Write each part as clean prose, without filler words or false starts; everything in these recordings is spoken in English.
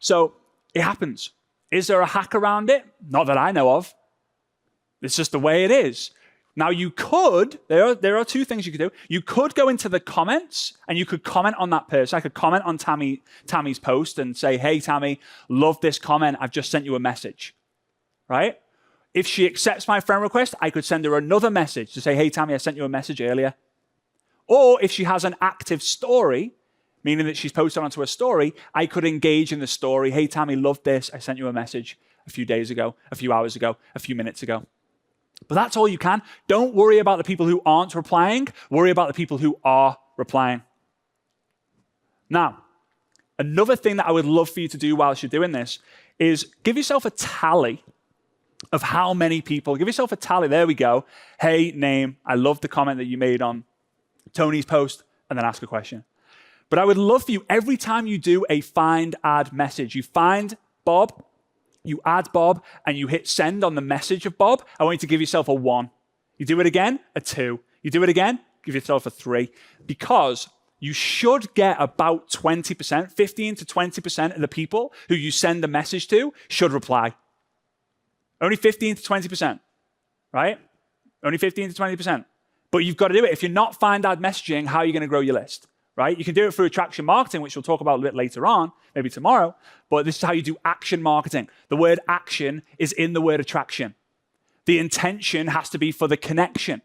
So it happens. Is there a hack around it? Not that I know of. It's just the way it is. Now you could, there are two things you could do. You could go into the comments and you could comment on that person. I could comment on Tammy's post and say, hey, Tammy, love this comment. I've just sent you a message, right? If she accepts my friend request, I could send her another message to say, hey, Tammy, I sent you a message earlier. Or if she has an active story, meaning that she's posted onto a story, I could engage in the story. Hey, Tammy, love this. I sent you a message a few days ago, a few hours ago, a few minutes ago. But that's all you can. Don't worry about the people who aren't replying. Worry about the people who are replying. Now, another thing that I would love for you to do whilst you're doing this is give yourself a tally of how many people. Give yourself a tally. There we go. Hey, name. I love the comment that you made on Tony's post, and then ask a question. But I would love for you, every time you do a find add message, you find Bob, you add Bob, and you hit send on the message of Bob, I want you to give yourself a 1. You do it again, a 2. You do it again, give yourself a 3. Because you should get about 20%, 15 to 20% of the people who you send the message to should reply. Only 15 to 20%, right? Only 15 to 20%. But you've got to do it. If you're not find add messaging, how are you going to grow your list? Right? You can do it through attraction marketing, which we'll talk about a bit later on, maybe tomorrow. But this is how you do action marketing. The word action is in the word attraction. The intention has to be for the connection.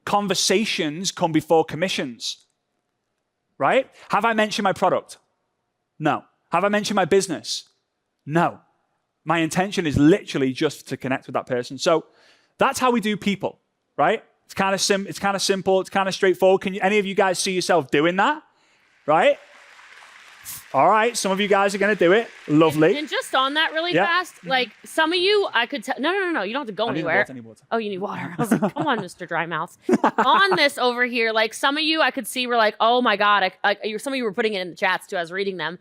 Conversations come before commissions. Right? Have I mentioned my product? No. Have I mentioned my business? No. My intention is literally just to connect with that person. So that's how we do people, right? It's kind of simple. It's kind of straightforward. Can any of you guys see yourself doing that? Right? All right. Some of you guys are going to do it. Lovely. And just on that really fast, like some of you, I could tell. No. You don't have to go anywhere. I need water. Oh, you need water. I was like, come on, Mr. Dry Mouth. On this over here, like some of you, I could see were like, oh my God. Some of you were putting it in the chats too. I was reading them.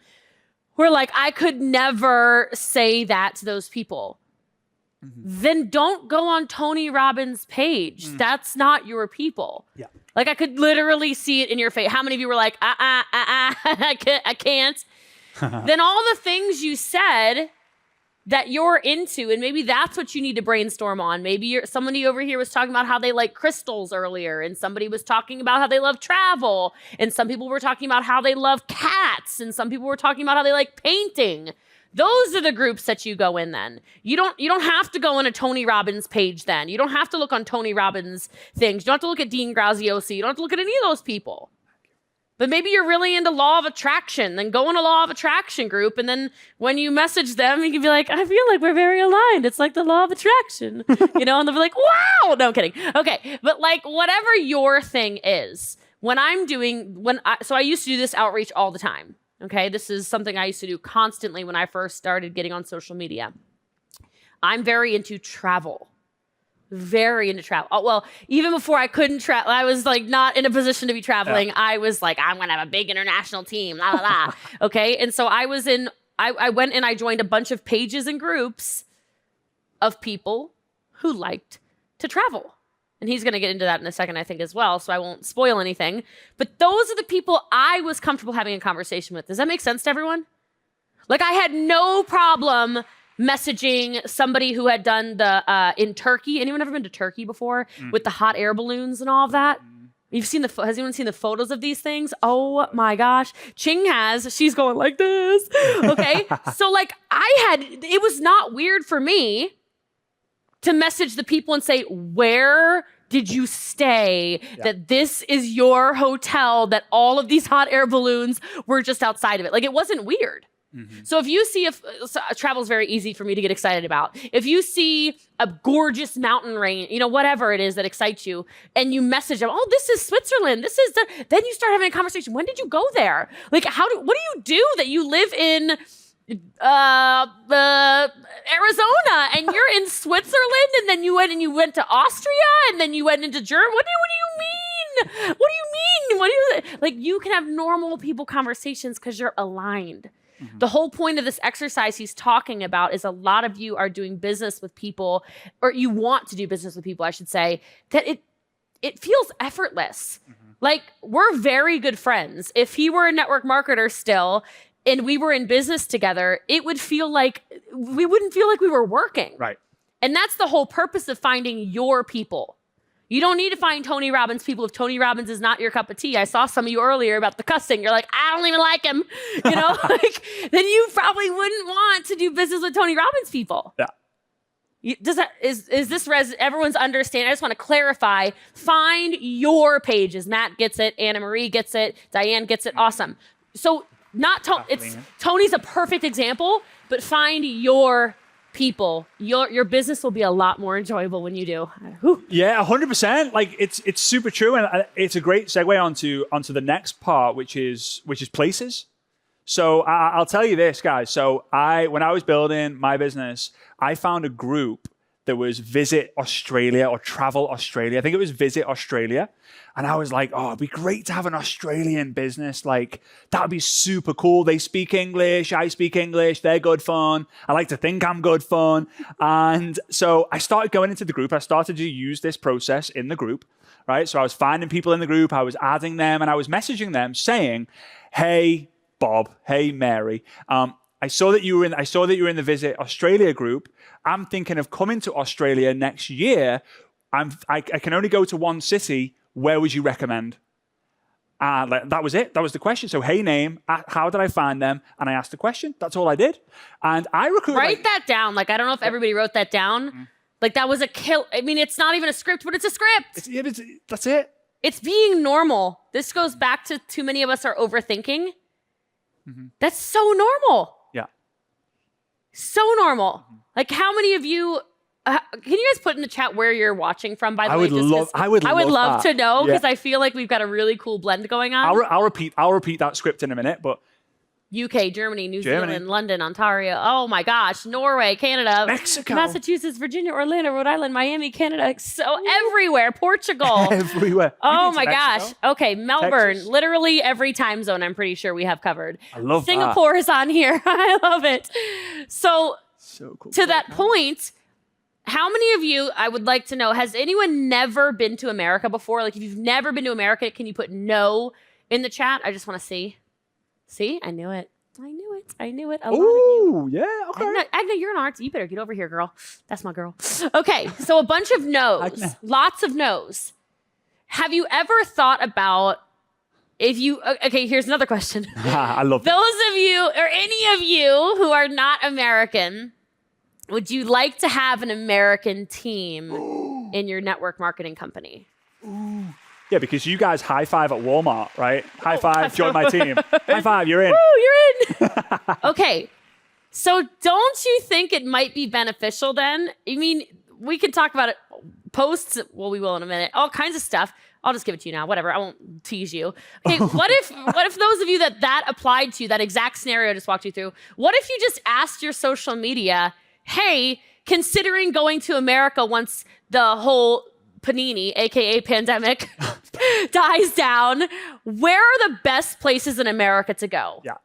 We're like, I could never say that to those people. Then don't go on Tony Robbins' page. That's not your people. Yeah. Like I could literally see it in your face. How many of you were like, I can't. Then all the things you said that you're into, and maybe that's what you need to brainstorm on. Maybe somebody over here was talking about how they like crystals earlier, and somebody was talking about how they love travel, and some people were talking about how they love cats, and some people were talking about how they like painting. Those are the groups that you go in then. You don't have to go on a Tony Robbins page then. You don't have to look on Tony Robbins things. You don't have to look at Dean Graziosi. You don't have to look at any of those people. But maybe you're really into law of attraction. Then go in a law of attraction group. And then when you message them, you can be like, I feel like we're very aligned. It's like the law of attraction. And they'll be like, wow. No, I'm kidding. Okay. But like whatever your thing is, I used to do this outreach all the time. Okay, this is something I used to do constantly when I first started getting on social media. I'm very into travel. Very into travel. Oh, well, even before I couldn't travel, I was like not in a position to be traveling. Yeah. I was like, I'm going to have a big international team, la la la. Okay, and so I went and I joined a bunch of pages and groups of people who liked to travel. And he's going to get into that in a second, I think, as well, so I won't spoil anything. But those are the people I was comfortable having a conversation with. Does that make sense to everyone? Like, I had no problem messaging somebody who had done the, in Turkey. Anyone ever been to Turkey before? With the hot air balloons and all of that? Has anyone seen the photos of these things? Oh my gosh. Ching has. She's going like this. Okay. So, like, it was not weird for me to message the people and say, where did you stay? Yeah. That this is your hotel, that all of these hot air balloons were just outside of it. Like, it wasn't weird. So if you see travel is very easy for me to get excited about. If you see a gorgeous mountain range, whatever it is that excites you, and you message them, oh, this is Switzerland. Then you start having a conversation. When did you go there? Like, what do you do that you live in Arizona and you're in Switzerland, and then you went to Austria, and then you went into Germany? What do you mean? Like, you can have normal people conversations because you're aligned. The whole point of this exercise he's talking about is a lot of you are doing business with people, or you want to do business with people, I should say, that it feels effortless. Like, we're very good friends. If he were a network marketer still, and we were in business together, we wouldn't feel like we were working. Right. And that's the whole purpose of finding your people. You don't need to find Tony Robbins people if Tony Robbins is not your cup of tea. I saw some of you earlier about the cussing. You're like, I don't even like him. You know, like, then you probably wouldn't want to do business with Tony Robbins people. Yeah. Is this everyone's understanding? I just want to clarify. Find your pages. Matt gets it. Anna Marie gets it. Diane gets it. Awesome. So Tony's a perfect example, but find your people. Your business will be a lot more enjoyable when you do. Whew. Yeah, 100%. Like it's super true, and it's a great segue onto the next part, which is places. So I'll tell you this, guys. So when I was building my business, I found a group that was Visit Australia or Travel Australia. I think it was Visit Australia. And I was like, oh, it'd be great to have an Australian business. Like, that would be super cool. They speak English. I speak English. They're good fun. I like to think I'm good fun. And so I started going into the group. I started to use this process in the group, right? So I was finding people in the group. I was adding them and I was messaging them saying, hey, Bob, hey, Mary, I saw that you were in the Visit Australia group. I'm thinking of coming to Australia next year. I can only go to one city. Where would you recommend? That was it. That was the question. So, hey, name, how did I find them? And I asked the question. That's all I did. And I recruited. Write that down. Like, I don't know if everybody wrote that down. Mm-hmm. Like, that was a kill. I mean, it's not even a script, but it's a script. That's it. It's being normal. This goes back to too many of us are overthinking. Mm-hmm. That's so normal. Yeah. So normal. Mm-hmm. Like, how many of you... can you guys put in the chat where you're watching from, by the way? I would love to know, because I feel like we've got a really cool blend going on. I'll repeat that script in a minute, but... UK, Germany, New Zealand, London, Ontario. Oh my gosh. Norway, Canada, Mexico, Massachusetts, Virginia, Orlando, Rhode Island, Miami, Canada. So everywhere. Portugal. Everywhere. Oh my gosh. Okay. Melbourne. Texas. Literally every time zone I'm pretty sure we have covered. I love Singapore is on here. I love it. So cool. To that point, how many of you, I would like to know, has anyone never been to America before? Like, if you've never been to America, can you put no in the chat? I just want to see. See? I knew it. A lot of you. Yeah, okay. Agna, you're an arts. You better get over here, girl. That's my girl. Okay, so a bunch of no's. Lots of no's. Have you ever thought about okay, here's another question. I love those of you, or any of you who are not American, would you like to have an American team in your network marketing company? Ooh. Yeah, because you guys high five at Walmart, right? High five, join my team. High five, you're in. Woo, you're in. Okay. So don't you think it might be beneficial then? I mean, we can talk about it. Posts, well, we will in a minute. All kinds of stuff. I'll just give it to you now. Whatever. I won't tease you. Okay, what if those of you that applied to, that exact scenario I just walked you through, what if you just asked your social media, hey, considering going to America once the whole panini, aka pandemic, dies down, where are the best places in America to go? Yeah.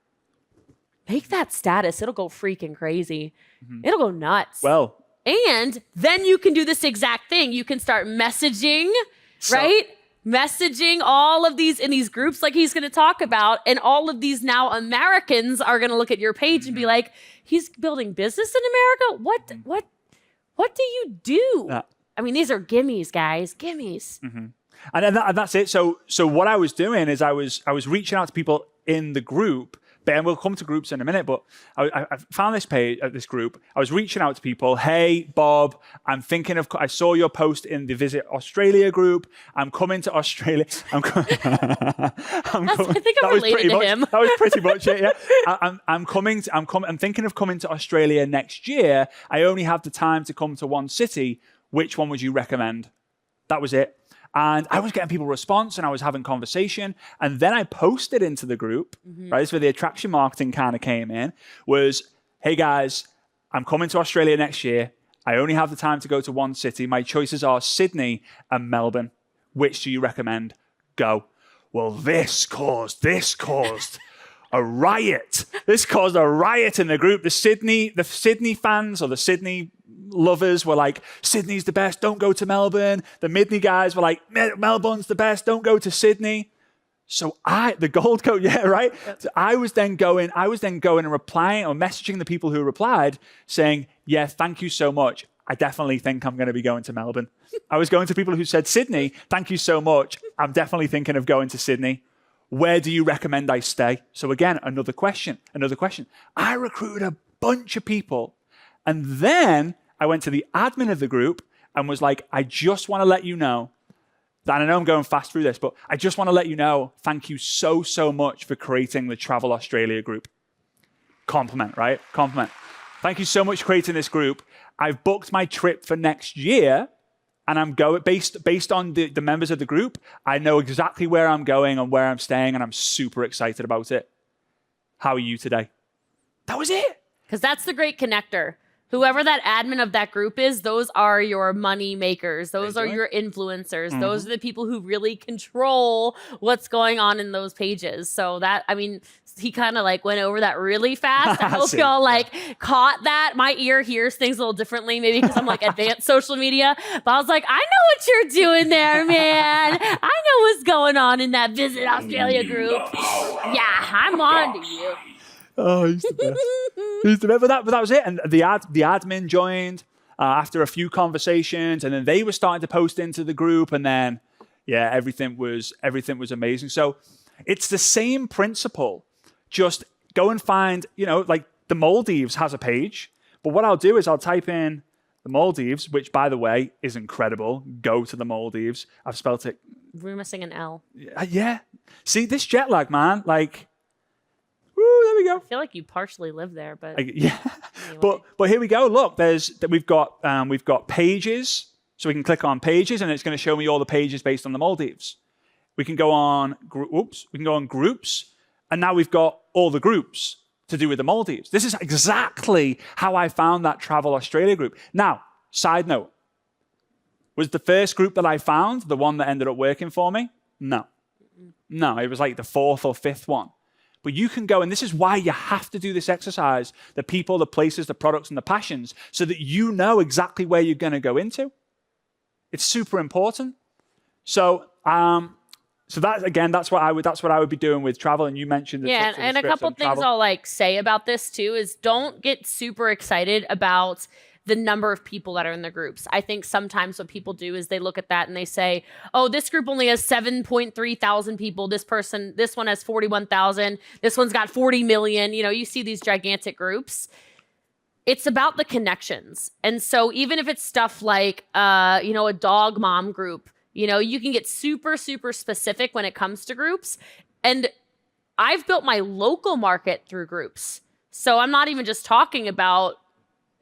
Make that status. It'll go freaking crazy. Mm-hmm. It'll go nuts. Well. And then you can do this exact thing. You can start messaging, right? Messaging all of these in these groups like he's going to talk about. And all of these now Americans are going to look at your page and be like, he's building business in America? What do you do? I mean, these are gimmies, guys. Gimmies. Mm-hmm. And that's it. So what I was doing is I was reaching out to people in the group, and we'll come to groups in a minute, but I found this page, this group. I was reaching out to people. Hey, Bob, I saw your post in the Visit Australia group. I'm coming to Australia. I think I'm related to him. That was pretty much it, yeah. I'm thinking of coming to Australia next year. I only have the time to come to one city. Which one would you recommend? That was it. And I was getting people response and I was having conversation. And then I posted into the group, right? This is where the attraction marketing kind of came in, was, hey guys, I'm coming to Australia next year. I only have the time to go to one city. My choices are Sydney and Melbourne. Which do you recommend? Go. Well, this caused a riot. This caused a riot in the group. The Sydney fans or the Sydney lovers were like, Sydney's the best, don't go to Melbourne. The Midney guys were like, Melbourne's the best, don't go to Sydney. So the gold coat, yeah, right? Yep. So I was then going and replying or messaging the people who replied saying, yeah, thank you so much. I definitely think I'm going to be going to Melbourne. I was going to people who said, Sydney, thank you so much. I'm definitely thinking of going to Sydney. Where do you recommend I stay? So again, another question. I recruited a bunch of people. And then I went to the admin of the group and was like, I just want to let you know, and I know I'm going fast through this, but I just want to let you know, thank you so, so much for creating the Travel Australia group. Compliment, right? Compliment. Thank you so much for creating this group. I've booked my trip for next year, and I'm going based on the members of the group. I know exactly where I'm going and where I'm staying, and I'm super excited about it. How are you today? That was it. Because that's the great connector. Whoever that admin of that group is, those are your money makers. Those are your influencers. Mm-hmm. Those are the people who really control what's going on in those pages. So that, I mean, he kind of like went over that really fast. I hope y'all caught that. My ear hears things a little differently, maybe because I'm like advanced social media. But I was like, I know what you're doing there, man. I know what's going on in that Visit Australia group. Yeah, I'm on to you. Oh, he's the best. He's the best. But that was it. And the admin joined after a few conversations, and then they were starting to post into the group, and then everything was amazing. So it's the same principle. Just go and find, like the Maldives has a page, but what I'll do is I'll type in the Maldives, which by the way is incredible. Go to the Maldives. I've spelt it. We're missing an L. Yeah. See this jet lag, man. Like. Woo, there we go. I feel like you partially live there, but yeah. Anyway. But here we go. Look, we've got pages, so we can click on pages, and it's going to show me all the pages based on the Maldives. We can go on groups, and now we've got all the groups to do with the Maldives. This is exactly how I found that Travel Australia group. Now, side note, was the first group that I found the one that ended up working for me? No, it was like the fourth or fifth one. But you can go, and this is why you have to do this exercise, the people, the places, the products, and the passions, so that you know exactly where you're going to go into. It's super important. So that's what I would be doing with travel. And you mentioned the tips and a couple things I'll say about this too is don't get super excited about the number of people that are in the groups. I think sometimes what people do is they look at that and they say, oh, this group only has 7.3 thousand people. This one has 41,000. This one's got 40 million. You see these gigantic groups. It's about the connections. And so even if it's stuff like, a dog mom group, you can get super, super specific when it comes to groups. And I've built my local market through groups. So I'm not even just talking about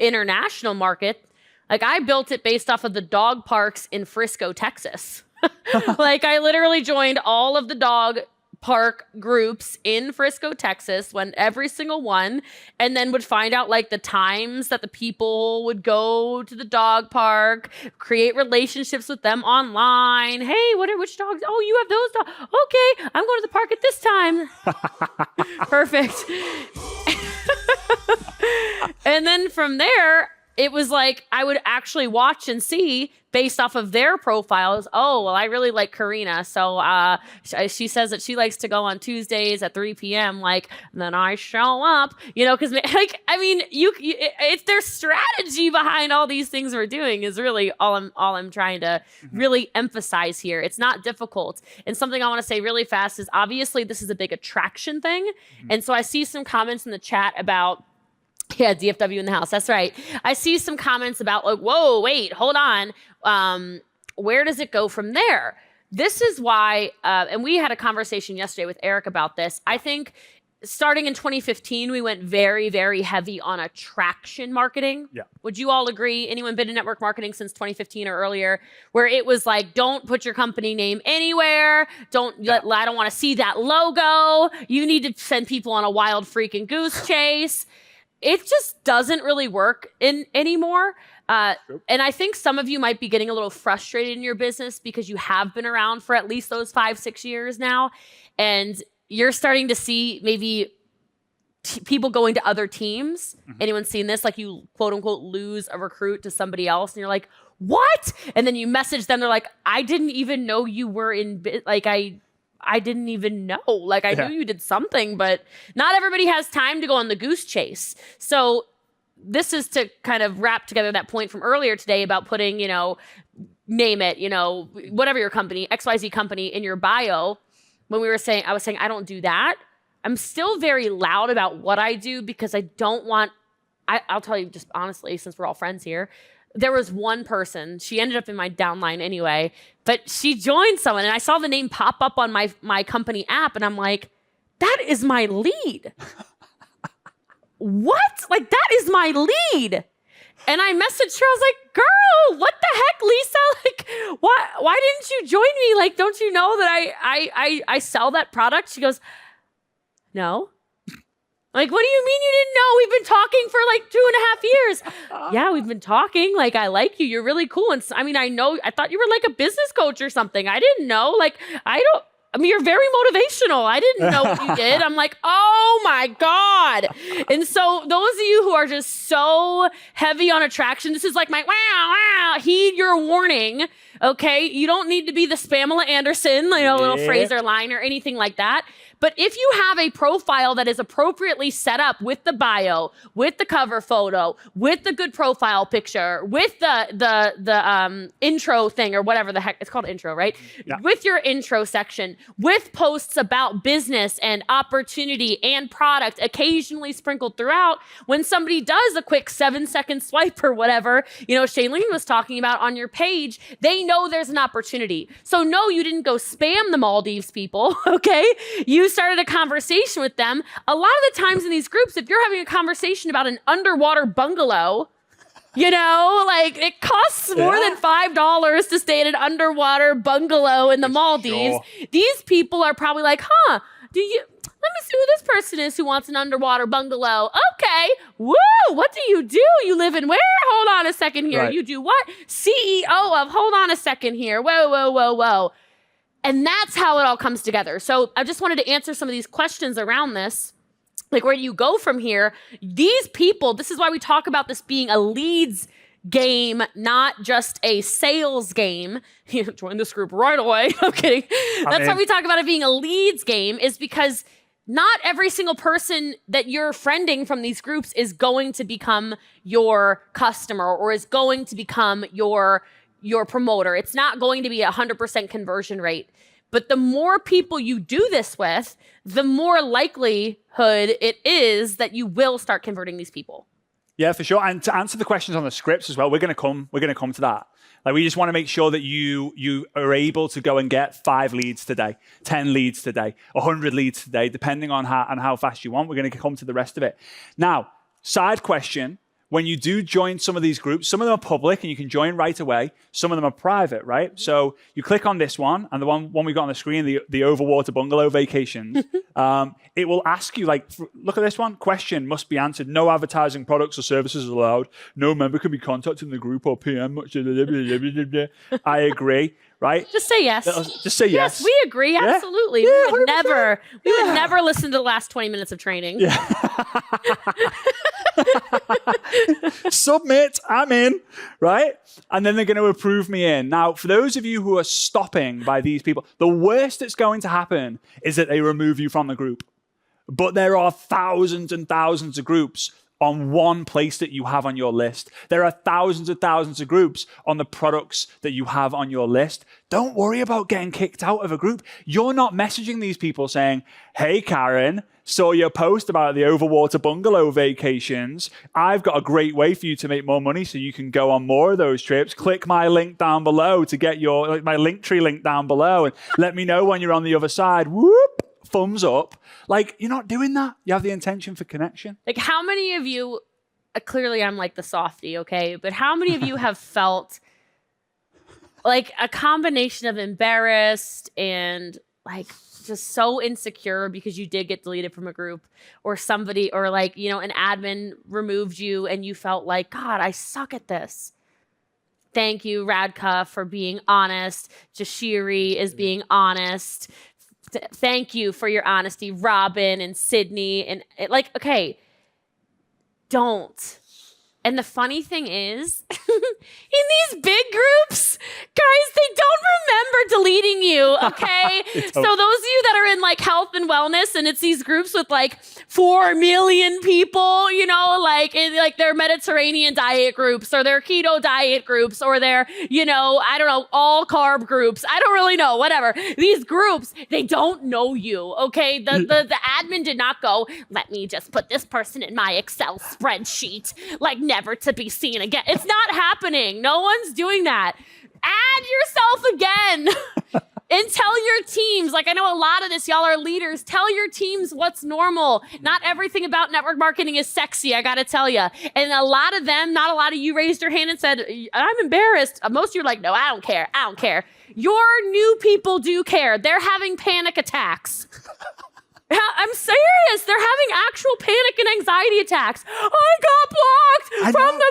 international market. Like I built it based off of the dog parks in Frisco, Texas. Like I literally joined all of the dog park groups in Frisco, Texas, went every single one, and then would find out like the times that the people would go to the dog park, create relationships with them online. Hey, which dogs? Oh, you have those dogs. Okay, I'm going to the park at this time. Perfect. And then from there, it was like I would actually watch and see based off of their profiles. Oh, well, I really like Karina. So she says that she likes to go on Tuesdays at 3 p.m. Like, and then I show up, because it's their strategy behind all these things we're doing is really all I'm trying to really emphasize here. It's not difficult. And something I want to say really fast is obviously this is a big attraction thing. Mm-hmm. And so I see some comments in the chat about, yeah, DFW in the house. That's right. I see some comments about like, whoa, wait, hold on. Where does it go from there? This is why, and we had a conversation yesterday with Eric about this. I think starting in 2015, we went very, very heavy on attraction marketing. Yeah. Would you all agree? Anyone been in network marketing since 2015 or earlier, where it was like, don't put your company name anywhere. I don't want to see that logo. You need to send people on a wild freaking goose chase. It just doesn't really work anymore. And I think some of you might be getting a little frustrated in your business because you have been around for at least those 5-6 years now. And you're starting to see maybe people going to other teams. Mm-hmm. Anyone seen this? Like you quote unquote lose a recruit to somebody else and you're like, what? And then you message them. They're like, I didn't even know you were in, I didn't even know. Like, I knew you did something, but not everybody has time to go on the goose chase. So this is to kind of wrap together that point from earlier today about putting, name it, whatever your company, XYZ company in your bio. When I was saying, I don't do that. I'm still very loud about what I do because I don't want, I'll tell you just honestly, since we're all friends here, there was one person, she ended up in my downline anyway, but she joined someone and I saw the name pop up on my company app and I'm like, that is my lead. What? Like, that is my lead. And I messaged her, I was like, girl, what the heck, Lisa? Like, why didn't you join me? Like, don't you know that I sell that product? She goes, no. Like, what do you mean you didn't know? We've been talking for like 2.5 years. Yeah, we've been talking. Like, I like you. You're really cool. And I thought you were like a business coach or something. I didn't know. Like, you're very motivational. I didn't know what you did. I'm like, oh my God. And so those of you who are just so heavy on attraction, this is like my wow, heed your warning. Okay. You don't need to be the Spamela Anderson, little phrase or line or anything like that. But if you have a profile that is appropriately set up with the bio, with the cover photo, with the good profile picture, with the intro thing or whatever the heck, it's called intro, right? Yeah. With your intro section, with posts about business and opportunity and product occasionally sprinkled throughout, when somebody does a quick 7-second swipe or whatever, Shailene was talking about on your page, they know there's an opportunity. So no, you didn't go spam the Maldives people, okay? You started a conversation with them. A lot of the times in these groups, if you're having a conversation about an underwater bungalow, like it costs more than $5 to stay in an underwater bungalow in the Maldives. Sure. These people are probably like, let me see who this person is who wants an underwater bungalow. Okay. Woo! What do? You live in where? Hold on a second here. Right. You do what? CEO of, hold on a second here. Whoa. And that's how it all comes together. So I just wanted to answer some of these questions around this. Like, where do you go from here? These people, this is why we talk about this being a leads game, not just a sales game. Join this group right away. I'm kidding. That's why we talk about it being a leads game, is because not every single person that you're friending from these groups is going to become your customer or is going to become your promoter. It's not going to be 100% conversion rate. But the more people you do this with, the more likelihood it is that you will start converting these people. Yeah, for sure. And to answer the questions on the scripts as well, we're going to come to that. Like, we just want to make sure that you are able to go and get 5 leads today, 10 leads today, 100 leads today, depending on how fast you want. We're going to come to the rest of it. Now, side question. When you do join some of these groups, some of them are public and you can join right away. Some of them are private, right? So you click on this one, and the one we got on the screen, the overwater bungalow vacations, it will ask you, like, look at this one. Question must be answered. No advertising products or services allowed. No member can be contacted in the group or PM. I agree. Right? Just say yes. Just say yes. Yes, we agree. Absolutely. Yeah, we would never listen to the last 20 minutes of training. Yeah. Submit, I'm in, right? And then they're going to approve me in. Now, for those of you who are stopping by these people, the worst that's going to happen is that they remove you from the group. But there are thousands and thousands of groups on one place that you have on your list. There are thousands and thousands of groups on the products that you have on your list. Don't worry about getting kicked out of a group. You're not messaging these people saying, hey, Karen, saw your post about the overwater bungalow vacations. I've got a great way for you to make more money so you can go on more of those trips. Click my link down below to get my Linktree link down below and let me know when you're on the other side. Whoop, thumbs up. Like, you're not doing that. You have the intention for connection. Like, how many of you, clearly I'm like the softie, okay? But how many of you have felt like a combination of embarrassed and like just so insecure because you did get deleted from a group, or somebody, or like, an admin removed you and you felt like, God, I suck at this. Thank you, Radka, for being honest. Jashiri is being honest. Thank you for your honesty, Robin and Sydney. And okay, don't. And the funny thing is, in these big groups, Guys, they don't remember deleting you, okay? So those of you that are in like health and wellness, and it's these groups with like 4 million people, you know, like in like their Mediterranean diet groups or their keto diet groups or their, you know, I don't know, all carb groups. I don't really know, whatever. These groups, they don't know you, okay? The admin did not go, let me just put this person in my Excel spreadsheet, like never to be seen again. It's not happening. No one's doing that. Add yourself again and tell your teams. Like, I know a lot of this, y'all are leaders. Tell your teams what's normal. Not everything about network marketing is sexy, I got to tell you. And a lot of them, not a lot of you raised your hand and said, I'm embarrassed. Most of you are like, no, I don't care. I don't care. Your new people do care. They're having panic attacks. I'm serious. They're having actual panic and anxiety attacks. I got blocked from the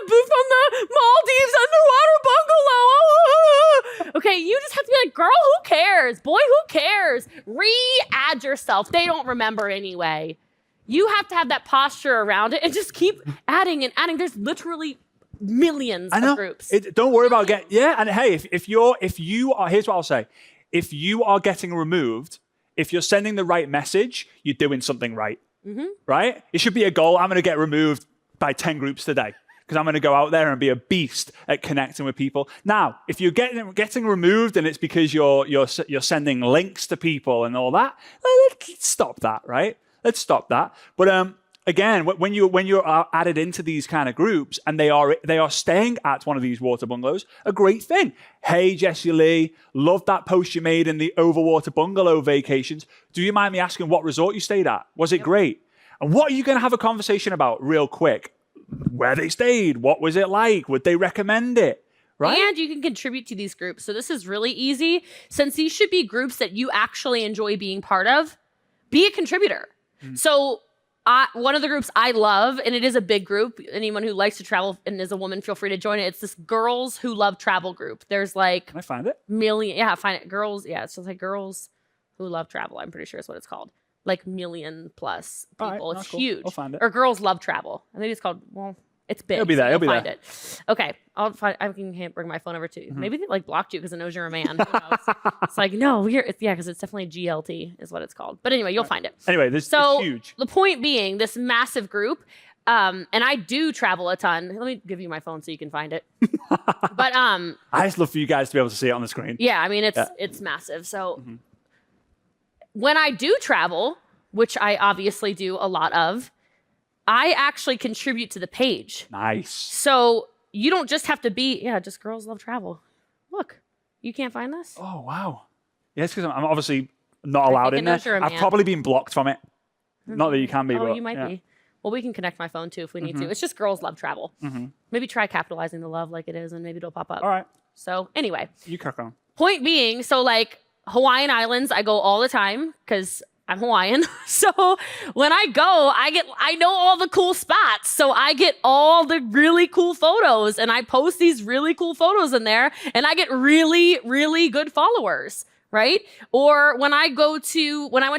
Maldives underwater bungalow. Okay, you just have to be like, girl, who cares? Boy, who cares? Re-add yourself. They don't remember anyway. You have to have that posture around it and just keep adding and adding. There's literally millions of groups. Don't worry about and hey, if you are, here's what I'll say. If you are getting removed, if you're sending the right message, you're doing something right, right? It should be a goal. I'm going to get removed by 10 groups today because I'm going to go out there and be a beast at connecting with people. Now, if you're getting removed and it's because you're sending links to people and all that, let's stop that, right? Let's stop that. But again, when you're added into these kind of groups and they are staying at one of these water bungalows, a great thing. Hey, Jessie Lee, love that post you made in the overwater bungalow vacations. Do you mind me asking what resort you stayed at? Was it great? And what are you going to have a conversation about real quick? Where they stayed? What was it like? Would they recommend it? Right? And you can contribute to these groups. So this is really easy. Since these should be groups that you actually enjoy being part of, be a contributor. So one of the groups I love, and it is a big group. Anyone who likes to travel and is a woman, feel free to join it. It's this Girls Who Love Travel group. There's like... Can I find it? Find it. Girls, it's just like Girls Who Love Travel. I'm pretty sure is what it's called. Like million plus people. It's huge. I'll find it. Or Girls Love Travel. I think it's called, it's big. It'll be there. You'll find it. Okay. I can bring my phone over to you. Maybe they like blocked you because it knows you're a man. Who knows? It's like, no, because it's definitely GLT is what it's called. But anyway, you'll find it. Anyway, this is huge. The point being, this massive group, and I do travel a ton. Let me give you my phone so you can find it. But I just love for you guys to be able to see it on the screen. Yeah, I mean it's massive. So when I do travel, which I obviously do a lot of, I actually contribute to the page. Nice. So you don't just have to be, just Girls Love Travel. Look, you can't find this? Oh, wow. Yes, because I'm obviously not allowed in there. I've probably been blocked from it. Not that you can be, but you might be. Well, we can connect my phone too if we need to. It's just Girls Love Travel. Maybe try capitalizing the love like it is and maybe it'll pop up. All right. So anyway. You crack on. Point being, so like Hawaiian Islands, I go all the time because I'm Hawaiian. So when I go, I know all the cool spots. So I get all the really cool photos and I post these really cool photos in there and I get really, really good followers. Right? Or when I went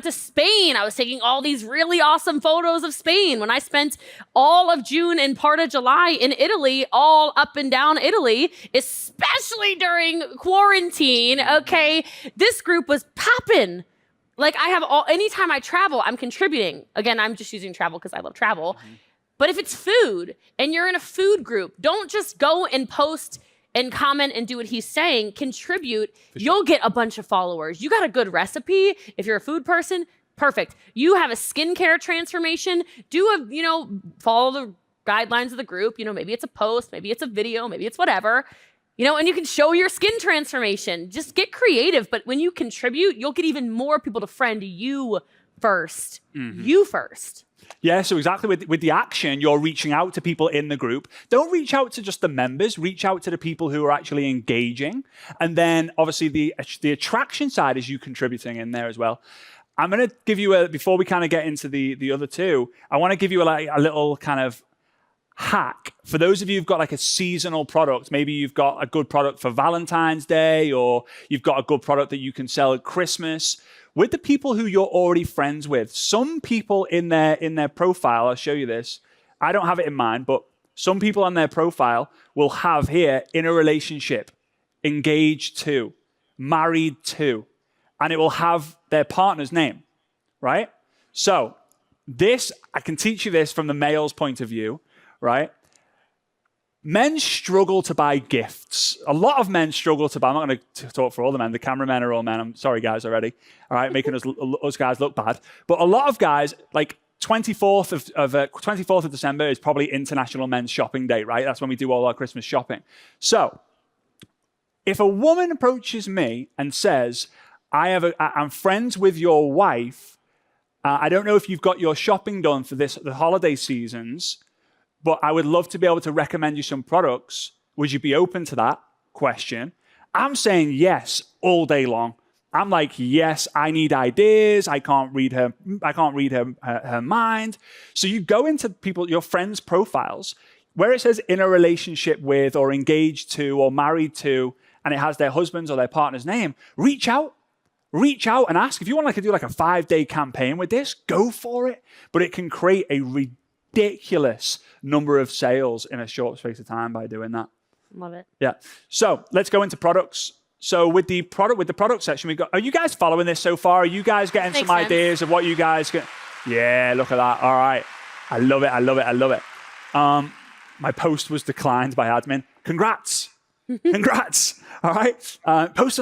to Spain, I was taking all these really awesome photos of Spain. When I spent all of June and part of July in Italy, all up and down Italy, especially during quarantine, okay, this group was popping. Like anytime I travel, I'm contributing. Again, I'm just using travel because I love travel. But if it's food and you're in a food group, don't just go and post and comment and do what he's saying, contribute, you'll get a bunch of followers. You got a good recipe. If you're a food person, perfect. You have a skincare transformation, follow the guidelines of the group. Maybe it's a post, maybe it's a video, maybe it's whatever, and you can show your skin transformation. Just get creative. But when you contribute, you'll get even more people to friend you first. You first. Yeah, so exactly with the action, you're reaching out to people in the group. Don't reach out to just the members. Reach out to the people who are actually engaging. And then obviously the attraction side is you contributing in there as well. I'm going to give you before we kind of get into the other two, I want to give you a little kind of hack. For those of you who've got like a seasonal product, maybe you've got a good product for Valentine's Day or you've got a good product that you can sell at Christmas. With the people who you're already friends with, some people in their profile, I'll show you this. I don't have it in mind, but some people on their profile will have here in a relationship engaged to, married to, and it will have their partner's name, right? So this, I can teach you this from the male's point of view, right? Men struggle to buy gifts. A lot of men struggle to buy. I'm not going to talk for all the men. The cameramen are all men. I'm sorry, guys, already. All right, making us guys look bad. But a lot of guys, like 24th of December is probably International Men's Shopping Day, right? That's when we do all our Christmas shopping. So if a woman approaches me and says, I'm friends with your wife, I don't know if you've got your shopping done for the holiday seasons, but I would love to be able to recommend you some products. Would you be open to that question? I'm saying yes all day long. I'm like, yes, I need ideas. I can't read her mind. So you go into your friends' profiles where it says in a relationship with or engaged to or married to, and it has their husband's or their partner's name. Reach out and ask. If you want to do like a 5-day campaign with this, go for it. But it can create a ridiculous number of sales in a short space of time by doing that. Love it. Yeah. So let's go into products. So with the product section, are you guys following this so far? Are you guys getting some ideas of what you guys can? Yeah, look at that. All right. I love it. My post was declined by admin. Congrats. All right. Post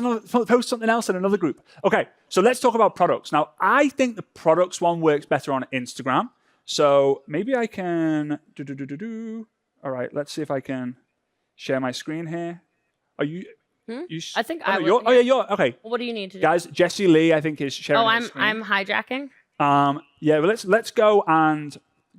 something else in another group. Okay. So let's talk about products. Now, I think the products one works better on Instagram. So maybe I can All right. Let's see if I can share my screen here. Are you? I think you're okay. Well, what do you need to do? Guys, Jessie Lee, I think, is sharing. Oh, her screen. I'm hijacking. Yeah, well, let's go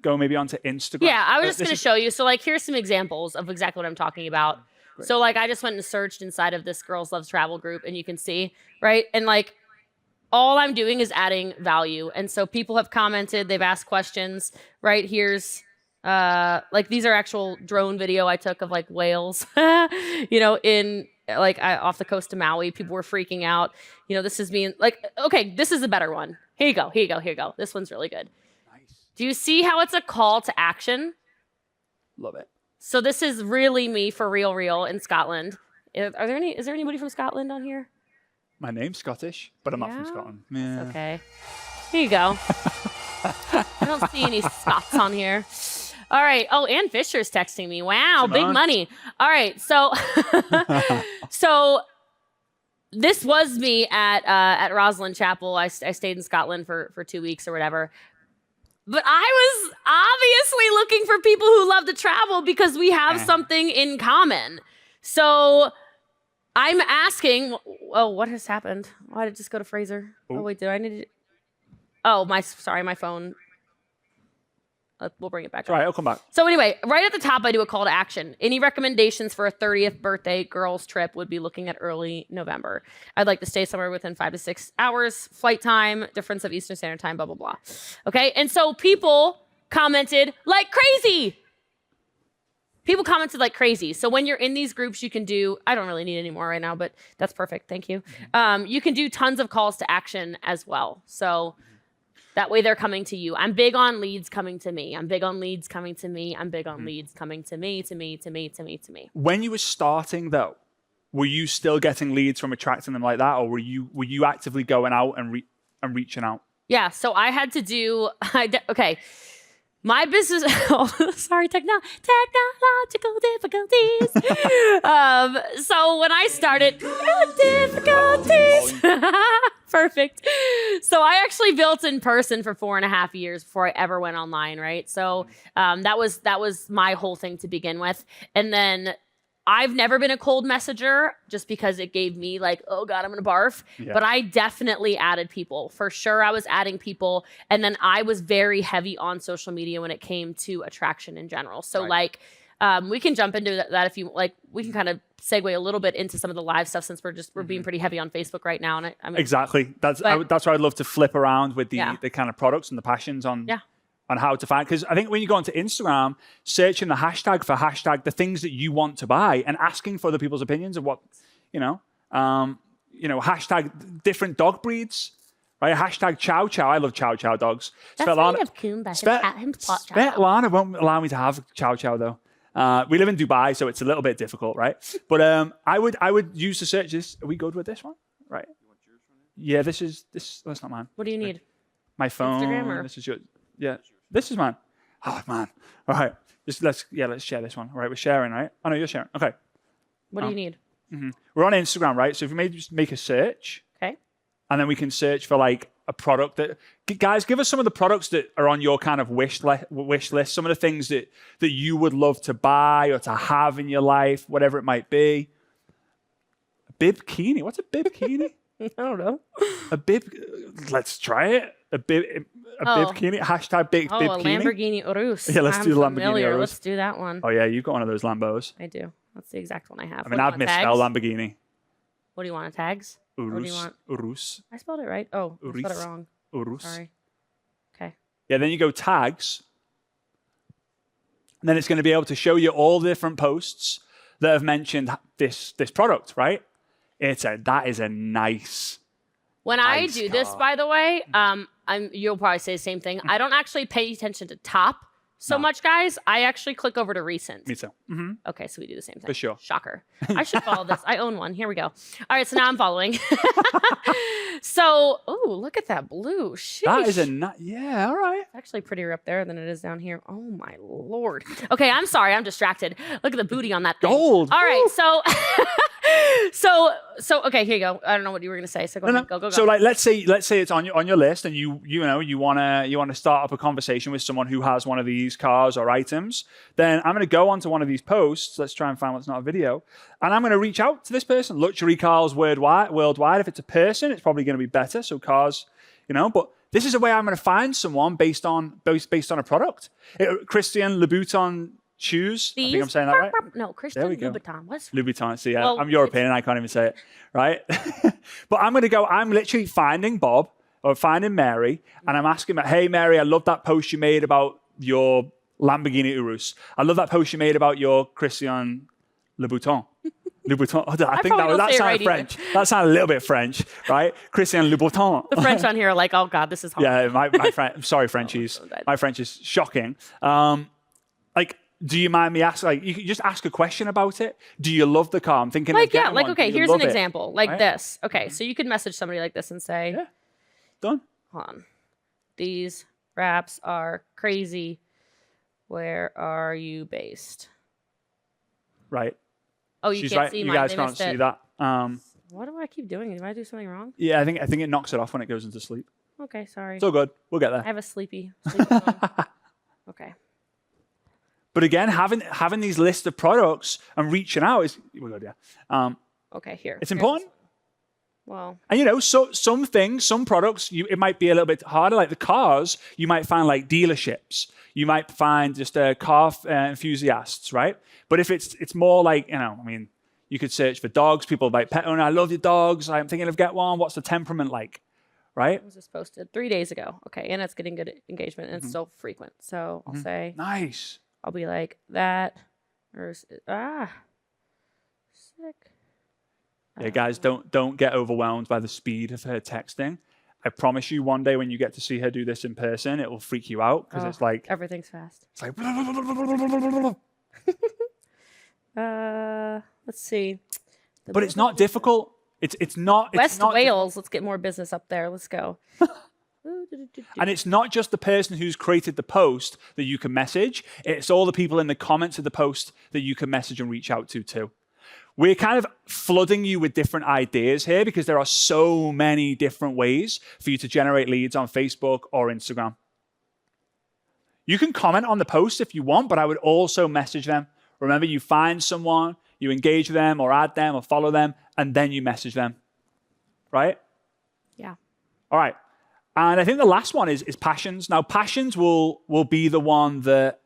maybe onto Instagram. Yeah, I was just going to show you. So, like, here's some examples of exactly what I'm talking about. Great. So, like, I just went and searched inside of this Girls Love Travel group, and you can see, right? And, like, all I'm doing is adding value. And so people have commented, they've asked questions, right? Here's, like, these are actual drone video I took of, like, whales, in... off the coast of Maui, people were freaking out. This is being like, okay, this is a better one. Here you go. This one's really good. Nice. Do you see how it's a call to action? Love it. So this is really me for real in Scotland. Is there anybody from Scotland on here? My name's Scottish, but I'm not from Scotland. Yeah. That's okay. Here you go. I don't see any Scots on here. All right. Oh, Ann Fisher's texting me. Wow, big money. All right. So, so this was me at Rosalind Chapel. I stayed in Scotland for 2 weeks or whatever. But I was obviously looking for people who love to travel because we have something in common. So I'm asking, oh, what has happened? Why did it just go to Fraser? Oh, wait, do I need to? Oh, my phone. We'll bring it back. All right, I'll come back. So anyway, right at the top, I do a call to action. Any recommendations for a 30th birthday girls trip? Would be looking at early November. I'd like to stay somewhere within 5 to 6 hours, flight time, difference of Eastern Standard Time, blah, blah, blah. Okay, and so people commented like crazy. So when you're in these groups, you can do, I don't really need any more right now, but that's perfect, thank you. You can do tons of calls to action as well. So that way they're coming to you. I'm big on leads coming to me. I'm big on leads coming to me. I'm big on leads coming to me. When you were starting though, were you still getting leads from attracting them like that? Or were you actively going out and reaching out? Yeah, so I had to do, okay. My business, technological difficulties. So when I started, difficulties. Perfect. So I actually built in person for 4.5 years before I ever went online, right? So that was my whole thing to begin with. And then I've never been a cold messenger just because it gave me like, oh God, I'm going to barf. Yeah. But I definitely added people. For sure, I was adding people. And then I was very heavy on social media when it came to attraction in general. So like, we can jump into that if you like. We can kind of segue a little bit into some of the live stuff since we're being pretty heavy on Facebook right now. And I mean, exactly. That's why I'd love to flip around with the kind of products and the passions on how to find. Because I think when you go onto Instagram, searching the hashtag for the things that you want to buy and asking for other people's opinions of what, hashtag different dog breeds. Right, hashtag chow chow. I love chow chow dogs. That's kind of Kumba. Svetlana won't allow me to have chow chow though. We live in Dubai, so it's a little bit difficult, right? But I would use the search. Are we good with this one? Right. Yeah, this. That's not mine. What do you need? My phone. Instagram or? This is yours. Yeah, this is mine. Oh man. All right. Let's share this one. All right, we're sharing, right? Oh no, you're sharing. Okay. What do you need? We're on Instagram, right? So if we maybe just make a search, Okay. and then we can search for like a product that, guys, give us some of the products that are on your kind of wish list. Some of the things that you would love to buy or to have in your life, whatever it might be. A bibkini. What's a bibkini? I don't know. A bib. Let's try it. A bibkini. Hashtag bibkini. A Lamborghini Urus. Yeah, let's do the Lamborghini familiar. Urus. Let's do that one. Oh yeah, you've got one of those Lambos. I do. That's the exact one I have. I mean, I've misspelled Lamborghini. What do you want? Tags? Urus. What do you want? Urus. I spelled it right. Oh, I spelled it wrong. Urus. Sorry. Okay. Yeah, then you go tags. And then it's going to be able to show you all the different posts that have mentioned this product, right? That is a nice. When I do this, by the way, you'll probably say the same thing. I don't actually pay attention to top so much, guys. I actually click over to recent. Me too. Mm-hmm. Okay, so we do the same thing. For sure. Shocker. I should follow this. I own one. Here we go. All right, so now I'm following. So, look at that blue. Sheesh. That is yeah, all right. It's actually prettier up there than it is down here. Oh my Lord. Okay, I'm sorry. I'm distracted. Look at the booty on that thing. Gold. All right, so okay, here you go. I don't know what you were gonna say. So go ahead. Go. So like, let's say it's on your list, and you wanna start up a conversation with someone who has one of these cars or items. Then I'm gonna go onto one of these posts. Let's try and find what's not a video, and I'm gonna reach out to this person. Luxury cars worldwide. If it's a person, it's probably gonna be better. So cars, but this is a way I'm gonna find someone based on a product. Christian Louboutin shoes. I think I'm saying that right. No, Christian Louboutin. What's Louboutin? See, I'm European and I can't even say it, right? But I'm literally finding Bob or finding Mary, and I'm asking her, hey, Mary, I love that post you made about your Lamborghini Urus. I love that post you made about your Christian Louboutin. Louboutin. Oh, I think that sounded French. That sounded a little bit French, right? Christian Louboutin. The French on here are like, oh God, this is hard. Yeah, my friend. Sorry, Frenchies. My French is shocking. Do you mind me asking? Like, you can just ask a question about it. Do you love the car? I'm thinking. Okay. Here's an example, like this. Okay, so you could message somebody like this and say, "Yeah, done. Hold on. These wraps are crazy. Where are you based?" Right. Oh, you can't see mine. You guys can't see that. What do I keep doing? Did I do something wrong? Yeah, I think it knocks it off when it goes into sleep. Okay, sorry. It's all good. We'll get there. I have a sleepy phone. Okay. But again, having these lists of products and reaching out is we're good, yeah. Okay, here. It's important. Well. And some things, some products, it might be a little bit harder. Like the cars, you might find like dealerships. You might find just car enthusiasts, right? But if it's more like, you could search for dogs. People like pet owner. I love your dogs. I'm thinking of get one. What's the temperament like? Right? Was this posted 3 days ago? Okay, and it's getting good engagement and it's so frequent. So I'll say nice. I'll be like that, or sick. Yeah, guys, don't get overwhelmed by the speed of her texting. I promise you, one day when you get to see her do this in person, it will freak you out because it's like everything's fast. It's like. Let's see. But it's not difficult. It's not. West Wales. Let's get more business up there. Let's go. And it's not just the person who's created the post that you can message. It's all the people in the comments of the post that you can message and reach out to too. We're kind of flooding you with different ideas here because there are so many different ways for you to generate leads on Facebook or Instagram. You can comment on the post if you want, but I would also message them. Remember, you find someone, you engage with them or add them or follow them, and then you message them. Right? Yeah. All right. And I think the last one is passions. Now, passions will be the one that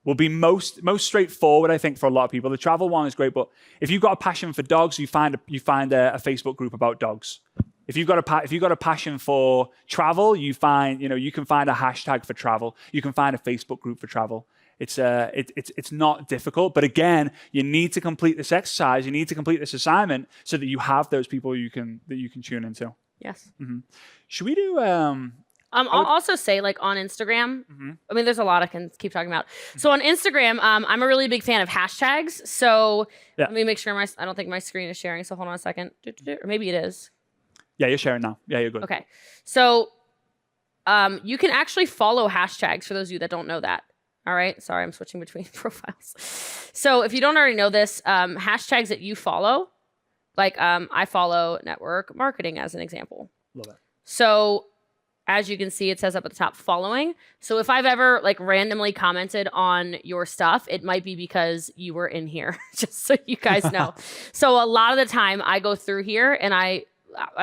will be most straightforward, I think, for a lot of people. The travel one is great, but if you've got a passion for dogs, you find a Facebook group about dogs. If you've got a passion for travel, you can find a hashtag for travel. You can find a Facebook group for travel. It's not difficult, but again, you need to complete this exercise. You need to complete this assignment so that you have those people that you can tune into. Yes. Mm-hmm. Should we do? I'll also say, like, on Instagram, I mean, there's a lot I can keep talking about. So on Instagram, I'm a really big fan of hashtags. So let me make sure I don't think my screen is sharing. So hold on a second. Or maybe it is. Yeah, you're sharing now. Yeah, you're good. Okay. So you can actually follow hashtags for those of you that don't know that. All right. Sorry, I'm switching between profiles. So if you don't already know this, hashtags that you follow, like I follow network marketing as an example. Love it. So as you can see, it says up at the top, following. So if I've ever like randomly commented on your stuff, it might be because you were in here, just so you guys know. So a lot of the time I go through here and I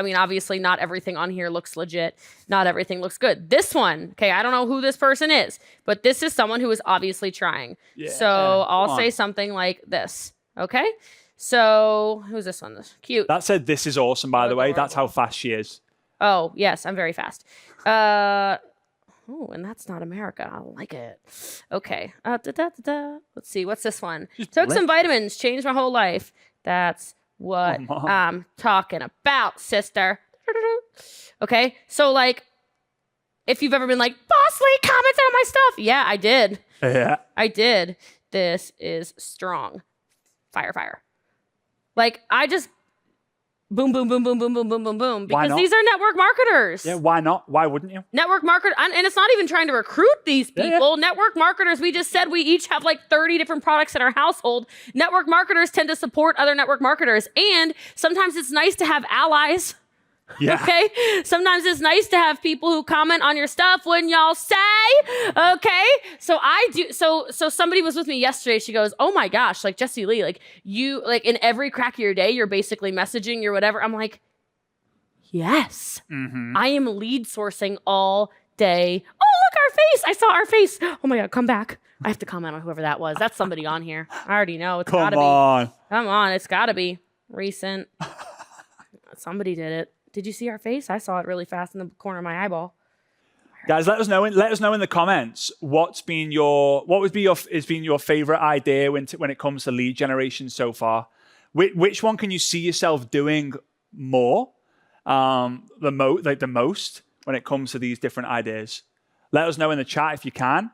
mean, obviously not everything on here looks legit. Not everything looks good. This one, okay, I don't know who this person is, but this is someone who is obviously trying. Yeah, so I'll say something like this, okay? So who's this one? Cute. That said, this is awesome, by the way. That's how fast she is. Oh, yes, I'm very fast. Oh, and that's not America. I like it. Okay. Let's see. What's this one? Took some vitamins, changed my whole life. That's what I'm talking about, sister. Okay. So, like, if you've ever been like, Boss Lee commented on my stuff. Yeah, I did. Yeah. I did. This is strong. Fire. Like, I just boom, boom, boom, boom, boom, boom, boom, boom, boom. Because these are network marketers. Yeah, why not? Why wouldn't you? Network marketer, and it's not even trying to recruit these people. Yeah. Network marketers, we just said we each have like 30 different products in our household. Network marketers tend to support other network marketers. And sometimes it's nice to have allies. Yeah. Okay. Sometimes it's nice to have people who comment on your stuff when y'all say, okay. So I do. So somebody was with me yesterday. She goes, oh my gosh, like Jessie Lee, like you, like in every crack of your day, you're basically messaging or whatever. I'm like, yes, I am lead sourcing all day. Oh, look, our face. I saw our face. Oh my God, come back. I have to comment on whoever that was. That's somebody on here. I already know. It's gotta be. Come on. It's gotta be recent. Somebody did it. Did you see our face? I saw it really fast in the corner of my eyeball. Guys, let us know in the comments what's been your favorite idea when it comes to lead generation so far. Which one can you see yourself doing more, the most when it comes to these different ideas? Let us know in the chat if you can.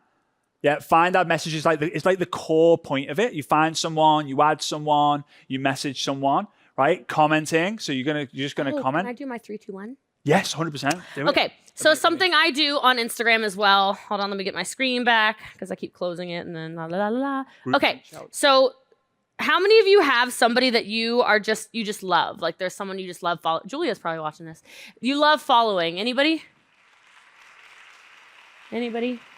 Yeah, find our messages it's like the core point of it. You find someone, you add someone, you message someone. Right? Commenting. So you're just gonna comment. Can I do my 3, 2, 1? Yes, 100%. Okay. So something I do on Instagram as well. Hold on, let me get my screen back because I keep closing it and then la la la la. Okay. So how many of you have somebody that you just love? Like there's someone you just love follow. Julia's probably watching this. You love following. Anybody?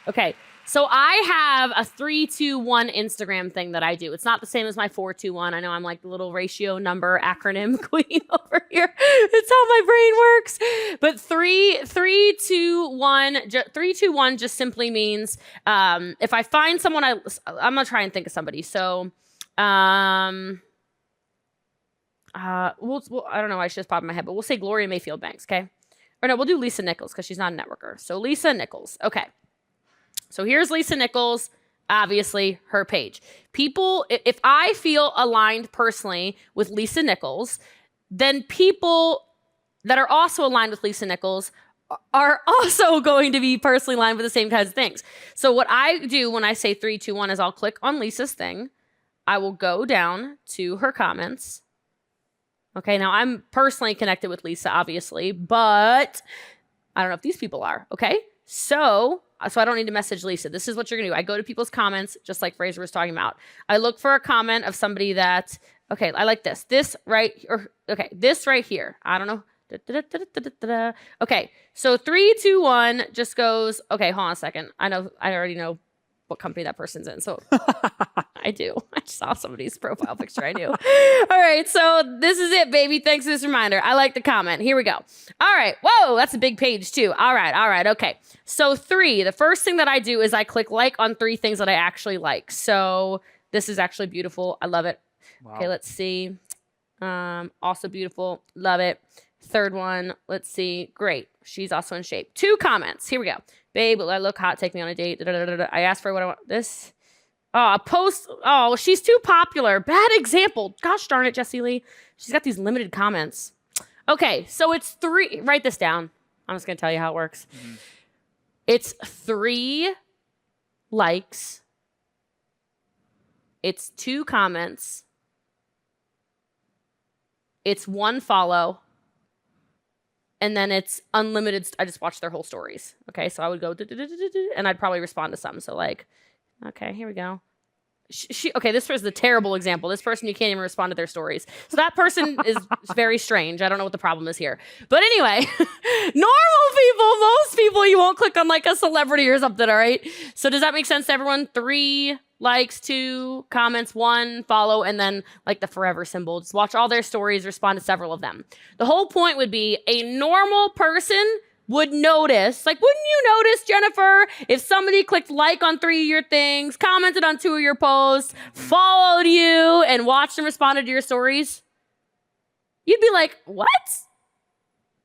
Okay. So I have a 3, 2, 1 Instagram thing that I do. It's not the same as my 4, 2, 1. I know I'm like the little ratio number acronym queen over here. It's how my brain works. But 3, 2, 1, 3, 2, 1 just simply means if I find someone, I'm gonna try and think of somebody. So I don't know. I should just pop in my head, but we'll say Gloria Mayfield Banks. Okay. Or no, we'll do Lisa Nichols because she's not a networker. So Lisa Nichols. Okay. So here's Lisa Nichols, obviously her page. People, if I feel aligned personally with Lisa Nichols, then people that are also aligned with Lisa Nichols are also going to be personally aligned with the same kinds of things. So what I do when I say 3, 2, 1 is I'll click on Lisa's thing. I will go down to her comments. Okay, now I'm personally connected with Lisa, obviously, but I don't know if these people are, okay? So I don't need to message Lisa. This is what you're gonna do. I go to people's comments, just like Fraser was talking about. I look for a comment of somebody that, okay, I like this. This right here. I don't know. Okay, so 3, 2, 1 just goes, okay, hold on a second. I already know what company that person's in, so I do. I saw somebody's profile picture. I knew. All right, so this is it, baby. Thanks for this reminder. I like the comment. Here we go. All right. Whoa, that's a big page too. All right. Okay. So 3, the first thing that I do is I click like on 3 things that I actually like. So this is actually beautiful. I love it. Wow. Okay, let's see. Also beautiful. Love it. Third one. Let's see. Great. She's also in shape. 2 comments. Here we go. Babe, I look hot. Take me on a date. I asked for what I want. This. Oh, a post. Oh, she's too popular. Bad example. Gosh darn it, Jessie Lee. She's got these limited comments. Okay, so it's 3. Write this down. I'm just going to tell you how it works. It's 3 likes. It's 2 comments. It's 1 follow. And then it's unlimited. I just watch their whole stories. Okay, so I would go, and I'd probably respond to some. So like, okay, here we go. Okay, this was the terrible example. This person, you can't even respond to their stories. So that person is very strange. I don't know what the problem is here. But anyway, normal people, most people, you won't click on like a celebrity or something, all right? So does that make sense to everyone? 3 likes, 2 comments, 1 follow, and then like the forever symbol. Just watch all their stories, respond to several of them. The whole point would be a normal person would notice, like, wouldn't you notice, Jennifer, if somebody clicked like on 3 of your things, commented on 2 of your posts, followed you, and watched and responded to your stories? You'd be like, what?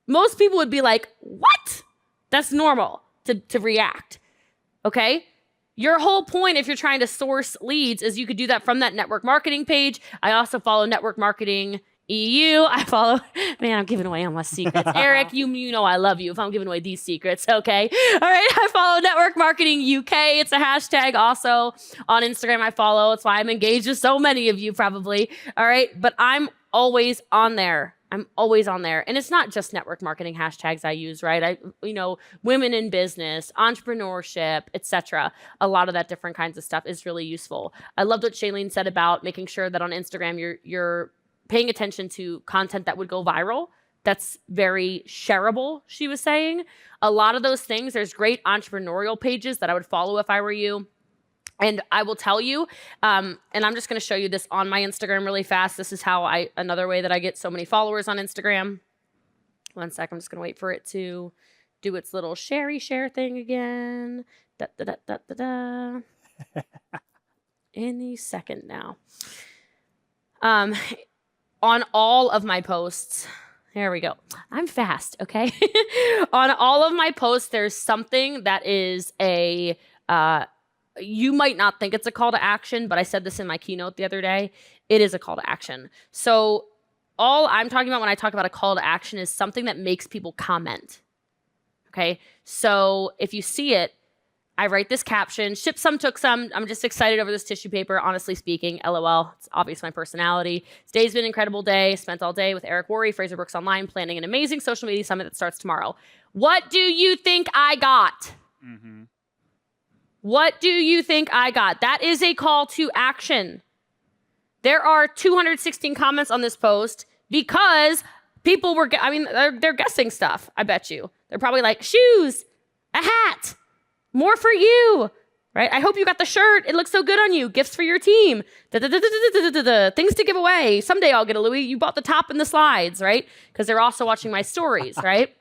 Most people would be like, what? That's normal to react, okay? Your whole point, if you're trying to source leads, is you could do that from that network marketing page. I also follow Network Marketing EU. I follow, man, I'm giving away all my secrets. Eric, you know I love you if I'm giving away these secrets, okay? All right, I follow Network Marketing UK. It's a hashtag also on Instagram I follow. That's why I'm engaged with so many of you probably, all right? But I'm always on there. I'm always on there. And it's not just network marketing hashtags I use, right? Women in business, entrepreneurship, etc. A lot of that different kinds of stuff is really useful. I loved what Shailene said about making sure that on Instagram you're paying attention to content that would go viral. That's very shareable, she was saying. A lot of those things, there's great entrepreneurial pages that I would follow if I were you. And I will tell you, and I'm just going to show you this on my Instagram really fast. This is another way that I get so many followers on Instagram. One sec, I'm just going to wait for it to do its little share thing again. Any second now. On all of my posts, there we go. I'm fast, okay? On all of my posts, there's something that is you might not think it's a call to action, but I said this in my keynote the other day. It is a call to action. So all I'm talking about when I talk about a call to action is something that makes people comment, okay? So if you see it, I write this caption, ship some, took some. I'm just excited over this tissue paper, honestly speaking, LOL. It's obvious my personality. Today's been an incredible day. Spent all day with Eric Worre, Fraser Brooks Online, planning an amazing social media summit that starts tomorrow. What do you think I got? Mm-hmm. What do you think I got? That is a call to action. There are 216 comments on this post because people were, they're guessing stuff, I bet you. They're probably like, shoes, a hat, more for you, right? I hope you got the shirt. It looks so good on you. Gifts for your team. Things to give away. Someday I'll get a Louis. You bought the top and the slides, right? Because they're also watching my stories, right?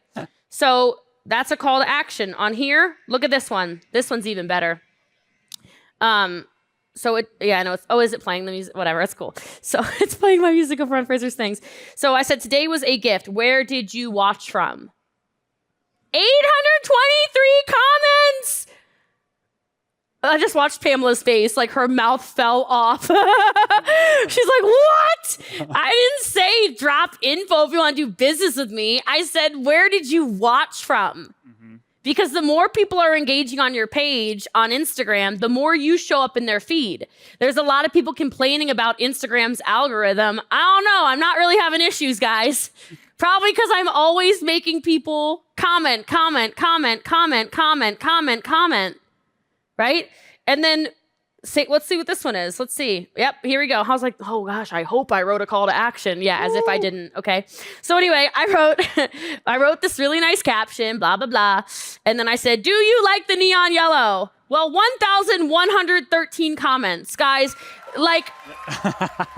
So that's a call to action. On here, look at this one. This one's even better. So I know is it playing the music? Whatever, it's cool. So it's playing my music over on Fraser's things. So I said, today was a gift. Where did you watch from? 823 comments. I just watched Pamela's face, like her mouth fell off. She's like, what? I didn't say drop info if you want to do business with me. I said, where did you watch from? Mm-hmm. Because the more people are engaging on your page on Instagram, the more you show up in their feed. There's a lot of people complaining about Instagram's algorithm. I don't know. I'm not really having issues, guys. Probably because I'm always making people comment, right? And then let's see what this one is. Let's see. Yep, here we go. I was like, oh gosh, I hope I wrote a call to action. Yeah, as if I didn't. Okay. So anyway, I wrote this really nice caption, blah, blah, blah. And then I said, do you like the neon yellow? Well, 1,113 comments, guys. Like,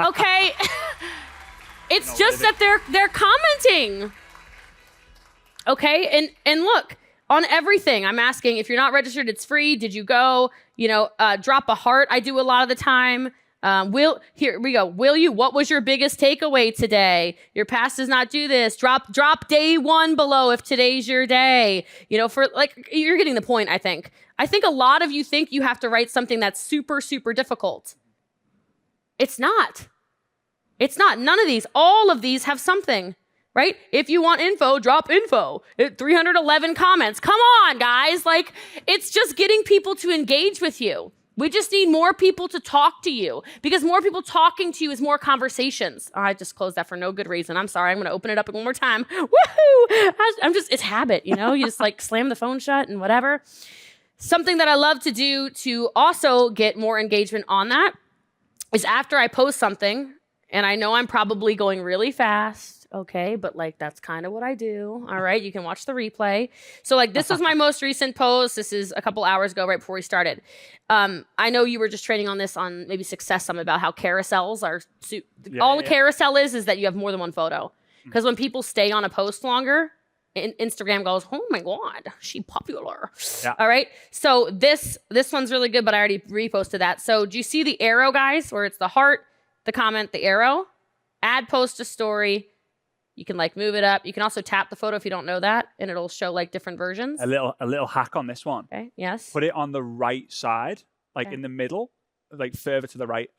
okay. It's just that they're commenting. Okay, and look, on everything, I'm asking, if you're not registered, it's free. Did you go? Drop a heart. I do a lot of the time. Here we go. Will you? What was your biggest takeaway today? Your past does not do this. Drop day 1 below if today's your day. For like, you're getting the point, I think. I think a lot of you think you have to write something that's super, super difficult. It's not. It's not. None of these. All of these have something. right? If you want info, drop info. 311 comments. Come on, guys. Like, it's just getting people to engage with you. We just need more people to talk to you because more people talking to you is more conversations. Oh, I just closed that for no good reason. I'm sorry. I'm going to open it up one more time. Woohoo! It's habit, you know? You just like slam the phone shut and whatever. Something that I love to do to also get more engagement on that is after I post something, and I know I'm probably going really fast, okay, but like that's kind of what I do. All right, you can watch the replay. So like this was my most recent post. This is a couple hours ago, right before we started. I know you were just training on this on maybe Success Summit about how carousels are. All the carousel is that you have more than one photo. Because when people stay on a post longer, Instagram goes, oh my God, she popular. Yeah. All right. So this one's really good, but I already reposted that. So do you see the arrow, guys, where it's the heart, the comment, the arrow? Add post to story. You can like move it up. You can also tap the photo if you don't know that, and it'll show like different versions. A little hack on this one. Okay. Yes. Put it on the right side, like in the middle, like further to the right,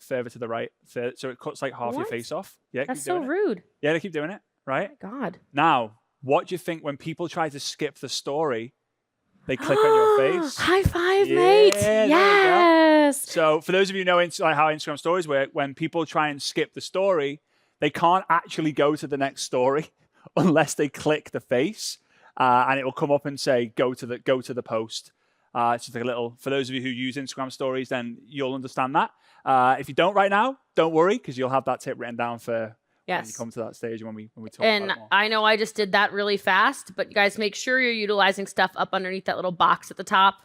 so it cuts like half your face off. Yeah. That's so rude. Yeah, they keep doing it. Right. Oh my God. Now, what do you think when people try to skip the story? They click on your face. High five, mate. Yes. So for those of you who know like how Instagram stories work, when people try and skip the story, they can't actually go to the next story unless they click the face, and it will come up and say go to the post. It's just like a little. For those of you who use Instagram stories, then you'll understand that. If you don't right now, don't worry because you'll have that tip written down for. Yes. When you come to that stage when we talk and about it more. I know I just did that really fast, but you guys make sure you're utilizing stuff up underneath that little box at the top.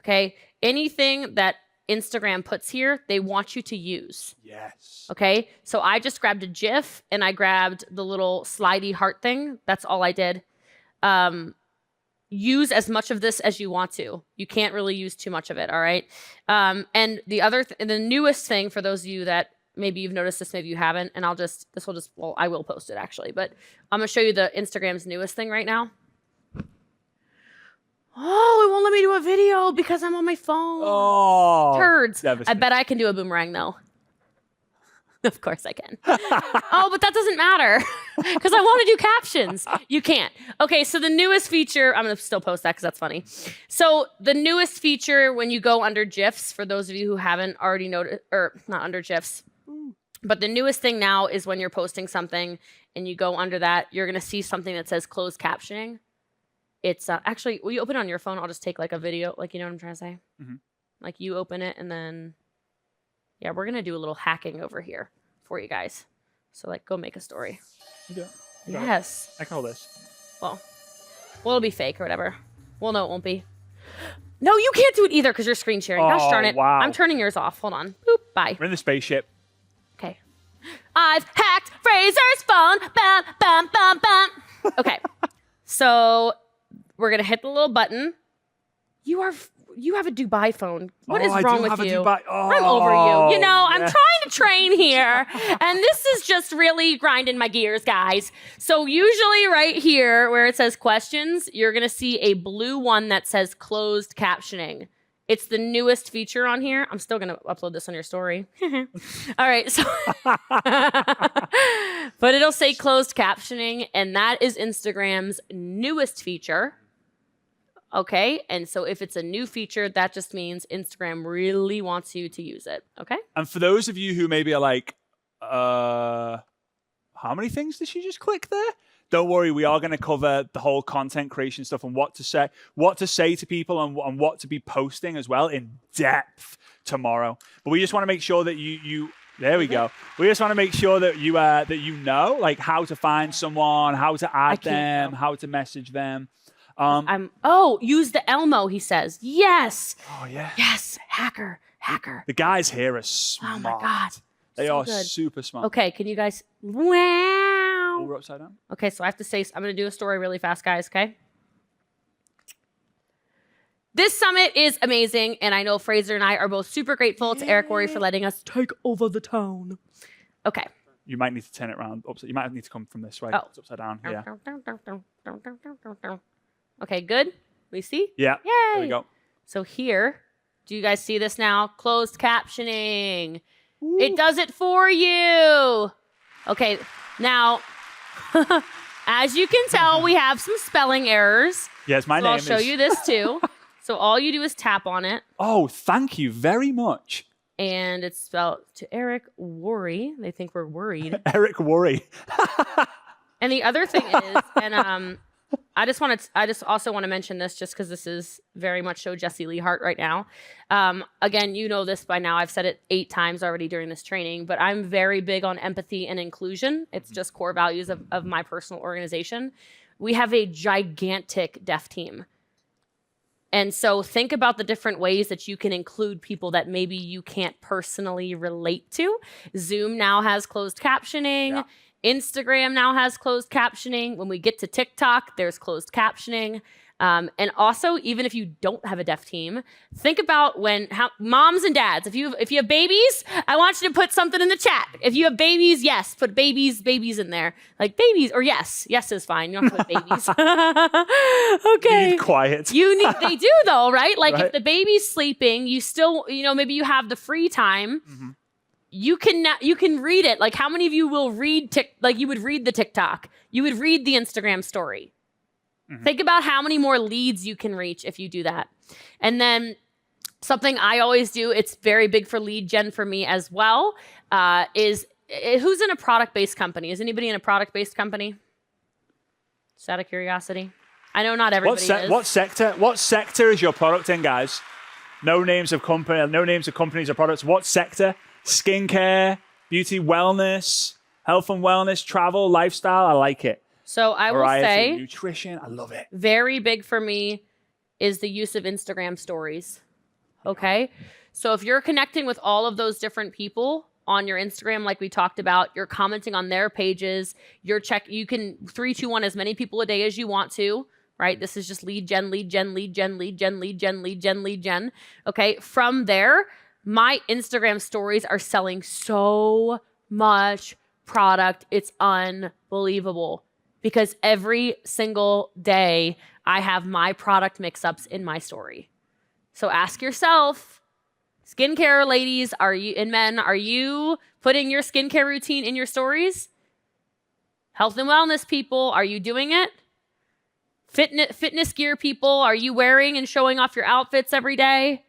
Okay. Anything that Instagram puts here, they want you to use. Yes. Okay. So I just grabbed a GIF and I grabbed the little slidey heart thing. That's all I did. Use as much of this as you want to. You can't really use too much of it. All right. And the newest thing for those of you that maybe you've noticed this, maybe you haven't, and I will post it actually, but I'm gonna show you the Instagram's newest thing right now. Oh, it won't let me do a video because I'm on my phone. Oh, turds. I bet I can do a boomerang though. Of course I can. Oh, but that doesn't matter because I want to do captions. You can't. Okay, so the newest feature, I'm going to still post that because that's funny. So the newest feature when you go under GIFs, for those of you who haven't already noticed, or not under GIFs, but the newest thing now is when you're posting something and you go under that, you're going to see something that says closed captioning. It's actually, will you open it on your phone? I'll just take like a video, like, you know what I'm trying to say? Mm-hmm. Like you open it and then, yeah, we're going to do a little hacking over here for you guys. So like go make a story. You yes. I can hold this. Well, it'll be fake or whatever. Well, no, it won't be. No, you can't do it either because you're screen sharing. Gosh darn it. Wow. I'm turning yours off. Hold on. Boop. Bye. We're in the spaceship. Okay. I've hacked Fraser's phone. Bum, bum, bum, bum. Okay. So we're going to hit the little button. You have a Dubai phone. What is wrong with you? I'm over you. You know, I'm trying to train here. And this is just really grinding my gears, guys. So usually right here where it says questions, you're going to see a blue one that says closed captioning. It's the newest feature on here. I'm still going to upload this on your story. All right. So but it'll say closed captioning, and that is Instagram's newest feature. Okay, and so if it's a new feature, that just means Instagram really wants you to use it, okay? And for those of you who maybe are like, how many things did she just click there? Don't worry, we are going to cover the whole content creation stuff and what to say to people and what to be posting as well in depth tomorrow. But we just want to make sure that you there we go. We just want to make sure that you know like how to find someone, how to add them, how to message them. Use the Elmo, he says. Yes. Oh, yeah. Yes. Hacker. The guys here are smart. Oh, my God. They are super smart. Okay, can you guys... Wow. Oh, we're upside down. Okay, so I have to say... I'm going to do a story really fast, guys, okay? This summit is amazing, and I know Fraser and I are both super grateful to Eric Worre for letting us take over the town. Okay. You might need to turn it around. You might need to come from this way. Oh. It's upside down. Yeah. Okay, good? We see? Yeah. Yay! There we go. So here, do you guys see this now? Closed captioning. Ooh. It does it for you. Okay, now, As you can tell, we have some spelling errors. Yes, my So name I'll show is... you this too. So all you do is tap on it. Oh, thank you very much. And it's spelled to Eric Worry. They think we're worried. Eric Worry. And the other thing is, and I just also want to mention this just because this is very much so Jesse Lee Hart right now. Again, you know this by now. I've said it 8 times already during this training, but I'm very big on empathy and inclusion. It's just core values of my personal organization. We have a gigantic deaf team. And so think about the different ways that you can include people that maybe you can't personally relate to. Zoom now has closed captioning. Yeah. Instagram now has closed captioning. When we get to TikTok, there's closed captioning. And also, even if you don't have a deaf team, think about how moms and dads, if you have babies, I want you to put something in the chat. If you have babies, yes, put babies in there. Like babies, or yes is fine. You don't have to put babies. Okay. You need quiet. They do though, right? Like right. If the baby's sleeping, you still, maybe you have the free time. Mm-hmm. You can read it. Like how many of you will read you would read the TikTok, you would read the Instagram story. Mm-hmm. Think about how many more leads you can reach if you do that. And then something I always do, it's very big for lead gen for me as well, is who's in a product-based company? Is anybody in a product-based company? Just out of curiosity. I know not everybody is. What sector is your product in, guys? No names of companies or products. What sector? Skincare, beauty, wellness, health and wellness, travel, lifestyle. I like it. So I will say, nutrition, I love it. Very big for me is the use of Instagram stories. Okay? So if you're connecting with all of those different people on your Instagram, like we talked about, you're commenting on their pages, you can 3, 2, 1 as many people a day as you want to, right? This is just lead gen. Okay? From there, my Instagram stories are selling so much product. It's unbelievable. Because every single day I have my product mix-ups in my story. So ask yourself, skincare ladies, and men, are you putting your skincare routine in your stories? Health and wellness people, are you doing it? Fitness gear people, are you wearing and showing off your outfits every day?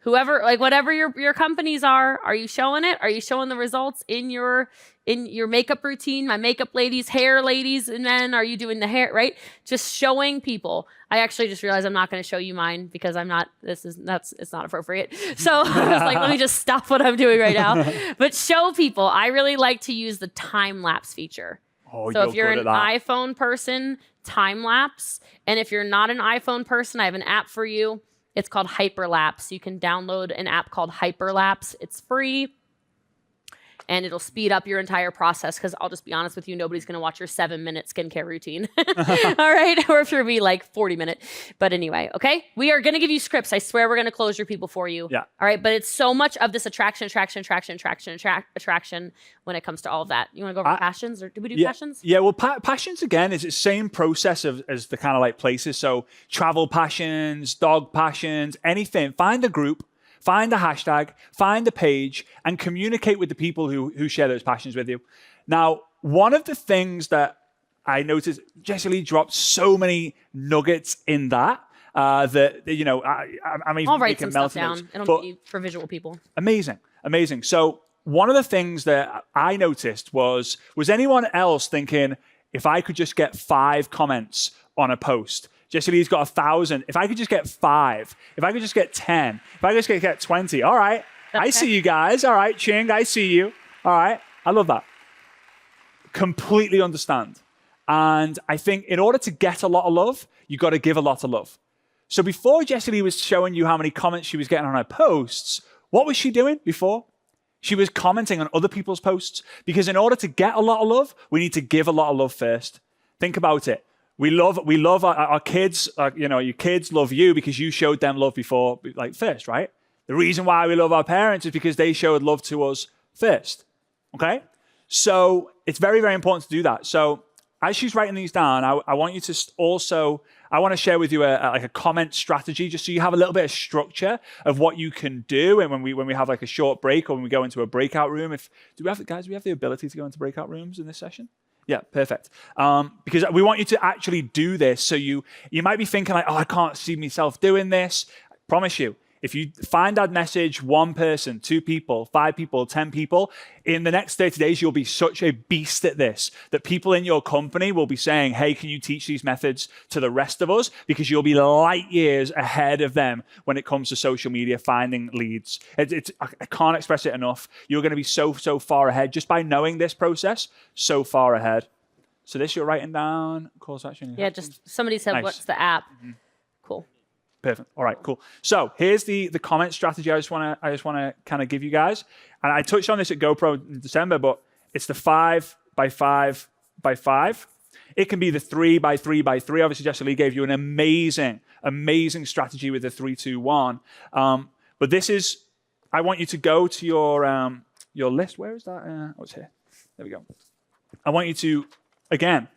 Whatever your companies are you showing it? Are you showing the results in your makeup routine? My makeup ladies, hair ladies, and men, are you doing the hair, right? Just showing people. I actually just realized I'm not going to show you mine because it's not appropriate. So I was like, let me just stop what I'm doing right now. But show people. I really like to use the time lapse feature. Oh, so if you're an iPhone person, time lapse. And if you're not an iPhone person, I have an app for you. It's called Hyperlapse. You can download an app called Hyperlapse. It's free. And it'll speed up your entire process because I'll just be honest with you, nobody's going to watch your 7-minute skincare routine. All right? Or if you're be like 40-minute. But anyway, okay? We are going to give you scripts. I swear we're going to close your people for you. Yeah. All right? But it's so much of this attraction when it comes to all of that. You want to go over passions or do we do passions? Yeah, well, passions, again, is the same process as the kind of like places. So travel passions, dog passions, anything. Find a group. Find a hashtag, find a page, and communicate with the people who share those passions with you. Now, one of the things that I noticed, Jesse Lee dropped so many nuggets in that I'm even I'll write some stuff down. It'll be for visual people. Amazing. So one of the things that I noticed was anyone else thinking, if I could just get 5 comments on a post, Jesse Lee's got 1,000. If I could just get 5, if I could just get 10, if I could just get 20, all right. I see you guys. All right, Ching, I see you. All right. I love that. Completely understand. And I think in order to get a lot of love, you got to give a lot of love. So before Jesse Lee was showing you how many comments she was getting on her posts, what was she doing before? She was commenting on other people's posts, because in order to get a lot of love, we need to give a lot of love first. Think about it. We love our kids. Your kids love you because you showed them love before, like first, right? The reason why we love our parents is because they showed love to us first. Okay, so it's very, very important to do that. So as she's writing these down, I want you to also. I want to share with you a comment strategy, just so you have a little bit of structure of what you can do. And when we have like a short break, or when we go into a breakout room, do we have the ability to go into breakout rooms in this session? Yeah, perfect. Because we want you to actually do this. So you might be thinking like, oh, I can't see myself doing this. I promise you, if you find that message, 1 person, 2 people, 5 people, 10 people, in the next 30 days, you'll be such a beast at this that people in your company will be saying, hey, can you teach these methods to the rest of us? Because you'll be light years ahead of them when it comes to social media, finding leads. I can't express it enough. You're going to be so far ahead just by knowing this process, so far ahead. So this you're writing down, call to action. Yeah, just somebody said, what's the app? Cool. Perfect. All right, cool. So here's the comment strategy I just want to kind of give you guys. And I touched on this at GoPro in December, but it's the 5 by 5 by 5. It can be the 3 by 3 by 3. Obviously, Jesse Lee gave you an amazing strategy with the 3, 2, 1. But this is, I want you to go to your list. Where is that? Oh, it's here. There we go. I want you to, again,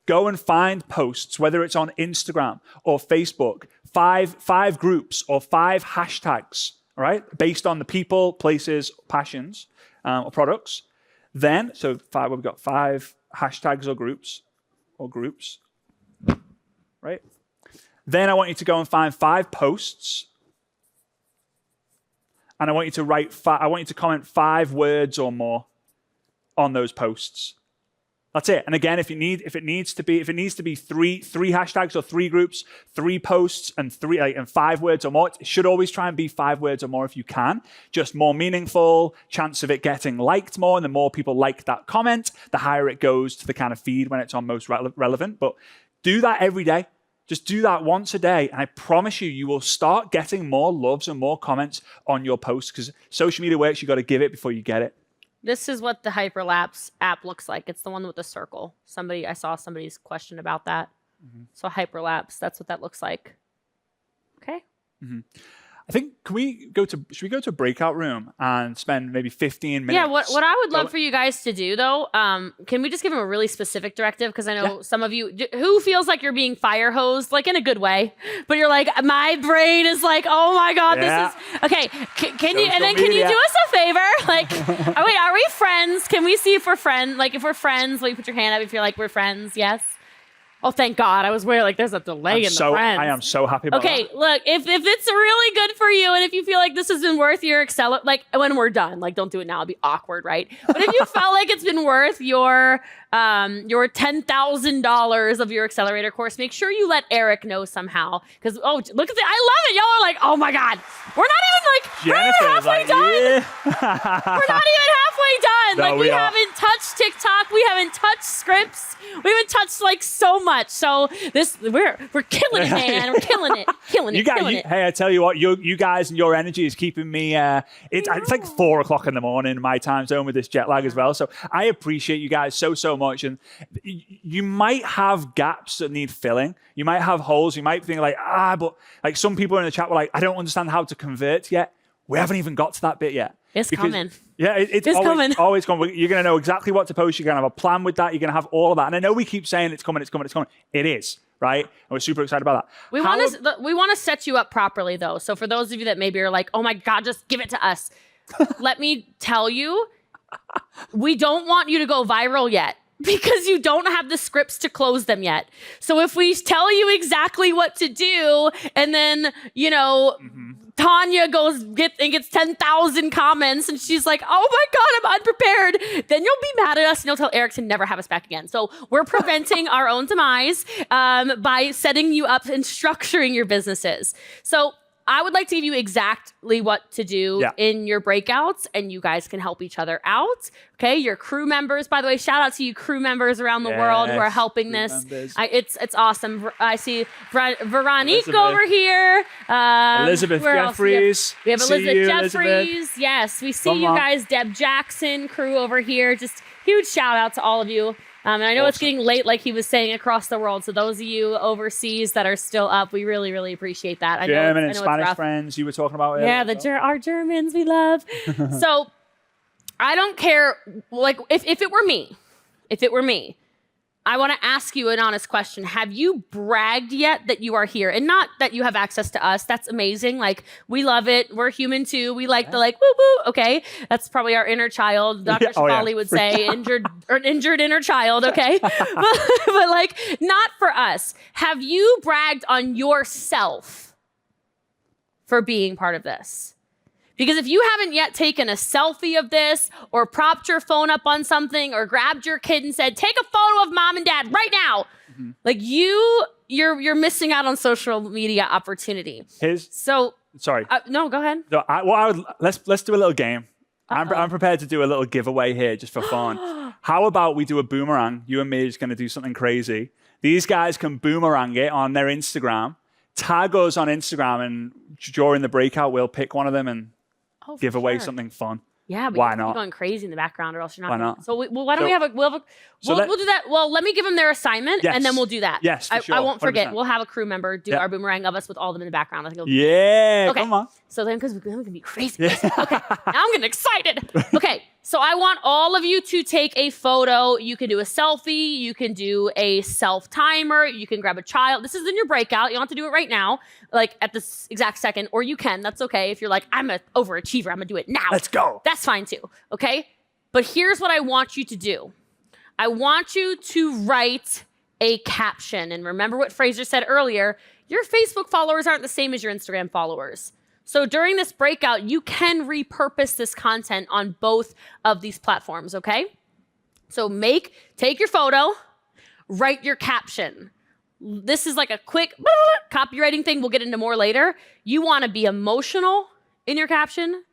go and find posts, whether it's on Instagram or Facebook, five groups or 5 hashtags, all right, based on the people, places, passions, or products. Then, so we've got 5 hashtags or groups, right? Then I want you to go and find 5 posts, and I want you to comment 5 words or more on those posts. That's it. And again, if it needs to be 3 hashtags or 3 groups, 3 posts, and 5 words or more, it should always try and be 5 words or more if you can. Just more meaningful, chance of it getting liked more, and the more people like that comment, the higher it goes to the kind of feed when it's on most relevant. But do that every day. Just do that once a day, and I promise you will start getting more loves and more comments on your posts, because social media works. You got to give it before you get it. This is what the Hyperlapse app looks like. It's the one with the circle. I saw somebody's question about that. So Hyperlapse, that's what that looks like. Okay. I think should we go to a breakout room and spend maybe 15 minutes? Yeah, what I would love for you guys to do though, can we just give them a really specific directive? Because I know some of you who feels like you're being fire hosed, like in a good way, but you're like, my brain is like, oh my God, this is okay. Can you do us a favor? Like, are we friends? Can we see if we're friends? Like, if we're friends, will you put your hand up if you're like, we're friends? Yes. Oh, thank God. I was worried like there's a delay in the friends. I am so happy about that. Okay, look, if it's really good for you and if you feel like this has been worth your like when we're done, like don't do it now, it'll be awkward, right? But if you felt like it's been worth your $10,000 of your Accelerator course, make sure you let Eric know somehow. Because, look at I love it. Y'all are like, oh my God. We're not even halfway done. Yeah. We're not even halfway done. No, we haven't touched TikTok. We haven't touched scripts. We haven't touched like so much. So we're killing it, man. We're killing it. Killing it. Hey, I tell you what, you guys and your energy is keeping me, it's like 4 o'clock in the morning, my time zone with this jet lag as well. So I appreciate you guys so much. And you might have gaps that need filling. You might have holes. You might think like, but like some people in the chat were like, I don't understand how to convert yet. We haven't even got to that bit yet. It's coming. Yeah, it's coming. Always coming. You're going to know exactly what to post. You're going to have a plan with that. You're going to have all of that. And I know we keep saying it's coming. It is, right? And we're super excited about that. We want to set you up properly, though. So for those of you that maybe are like, oh my God, just give it to us. Let me tell you, we don't want you to go viral yet, because you don't have the scripts to close them yet. So if we tell you exactly what to do, and then, Tanya gets 10,000 comments and she's like, oh my God, I'm unprepared, then you'll be mad at us and you'll tell Eric to never have us back again. So we're preventing our own demise by setting you up and structuring your businesses. So I would like to give you exactly what to do in your breakouts, and you guys can help each other out. Okay, your crew members, by the way, shout out to you crew members around the world who are helping this. It's awesome. I see Veronique over here. Elizabeth Jeffries. We have Elizabeth Jeffries. Yes, we see you guys. Deb Jackson, crew over here. Just huge shout out to all of you. And I know it's getting late, like he was saying, across the world. So those of you overseas that are still up, we really, really appreciate that. German and Spanish friends you were talking about. Yeah, our Germans we love. So I don't care. Like if it were me, I want to ask you an honest question. Have you bragged yet that you are here? And not that you have access to us. That's amazing. Like, we love it. We're human too. We like the woo woo. Okay. That's probably our inner child. Dr. Shafali would say injured inner child. Okay. but like, not for us. Have you bragged on yourself for being part of this? Because if you haven't yet taken a selfie of this or propped your phone up on something or grabbed your kid and said, take a photo of mom and dad right now, like you're missing out on social media opportunity. Sorry. No, go ahead. So let's do a little game. I'm prepared to do a little giveaway here just for fun. How about we do a boomerang? You and me are just going to do something crazy. These guys can boomerang it on their Instagram, tag us on Instagram, and during the breakout, we'll pick one of them and give away something fun. Yeah, but why you're not? Going crazy in the background, or else you're not. Why not? So why don't we have a? We'll do that. Well, let me give them their assignment, and then we'll do that. Yes, for sure. I won't forget. 100%. We'll have a crew member do our boomerang of us with all of them in the background. I think. Okay. Come on. So then, because we're going to be crazy. Okay, now I'm getting excited. Okay, so I want all of you to take a photo. You can do a selfie. You can do a self-timer. You can grab a child. This is in your breakout. You don't have to do it right now, like at this exact second, or you can. That's okay. If you're like, I'm an overachiever, I'm going to do it now. Let's go. That's fine too, okay? But here's what I want you to do. I want you to write a caption. And remember what Fraser said earlier, your Facebook followers aren't the same as your Instagram followers. So during this breakout, you can repurpose this content on both of these platforms, okay? So take your photo, write your caption. This is like a quick copywriting thing. We'll get into more later. You want to be emotional in your caption.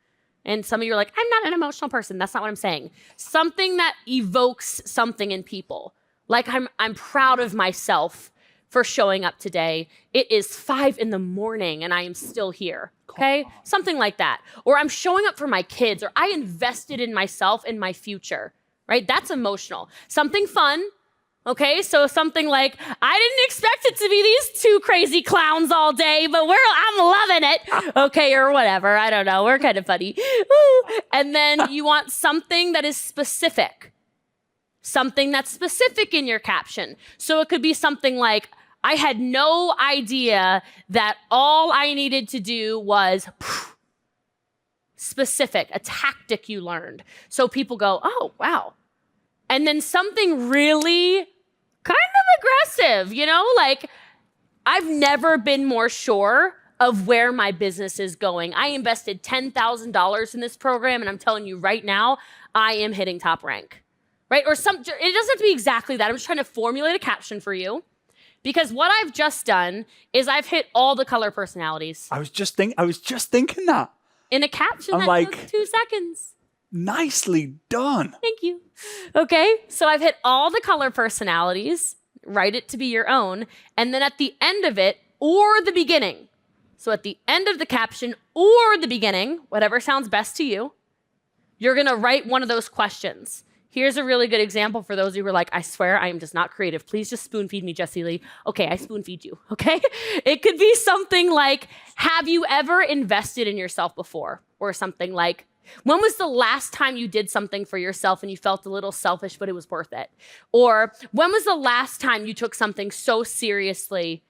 And some of you are like, I'm not an emotional person. That's not what I'm saying. Something that evokes something in people. Like I'm proud of myself for showing up today. It is 5 a.m. and I am still here. Okay? Something like that. Or I'm showing up for my kids, or I invested in myself and my future. Right? That's emotional. Something fun. Okay, so something like, I didn't expect it to be these 2 crazy clowns all day, but I'm loving it. Okay, or whatever. I don't know. We're kind of funny. Woo. And then you want something that is specific. Something that's specific in your caption. So it could be something like, I had no idea that all I needed to do was specific, a tactic you learned. So people go, oh, wow. And then something really kind of aggressive, like I've never been more sure of where my business is going. I invested $10,000 in this program, and I'm telling you right now, I am hitting top rank, right? Or it doesn't have to be exactly that. I'm just trying to formulate a caption for you, because what I've just done is I've hit all the color personalities. I was just thinking that. In a caption I'm that like, took 2 seconds. Nicely done. Thank you. Okay, so I've hit all the color personalities. Write it to be your own. And then at the end of it, or the beginning. So at the end of the caption or the beginning, whatever sounds best to you, you're going to write one of those questions. Here's a really good example for those of you who are like, I swear I am just not creative. Please just spoon feed me, Jessie Lee. Okay, I spoon feed you, okay? It could be something like, have you ever invested in yourself before? Or something like, when was the last time you did something for yourself and you felt a little selfish, but it was worth it? Or when was the last time you took something so seriously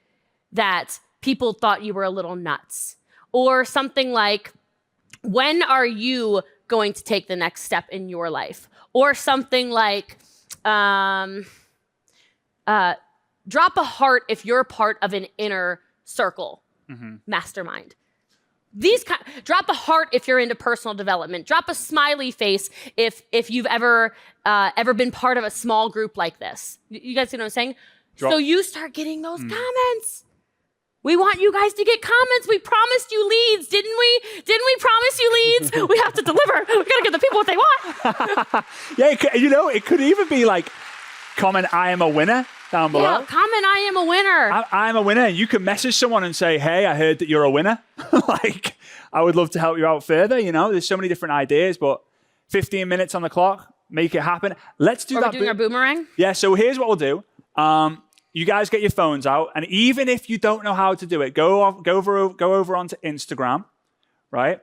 that people thought you were a little nuts? Or something like, when are you going to take the next step in your life? Or something like, drop a heart if you're part of an inner circle, mastermind. Drop a heart if you're into personal development. Drop a smiley face if you've ever been part of a small group like this. You guys see what I'm saying? So you start getting those comments. We want you guys to get comments. We promised you leads, didn't we? Didn't we promise you leads? We have to deliver. We gotta give the people what they want. Yeah, it could even be like, comment, I am a winner. Down below. Yeah, comment, I am a winner. I'm a winner. You can message someone and say, hey, I heard that you're a winner. Like, I would love to help you out further. There's so many different ideas, but 15 minutes on the clock, make it happen. Let's do that. Are we doing our boomerang? Yeah, so here's what we'll do. You guys get your phones out, and even if you don't know how to do it, go over onto Instagram, right?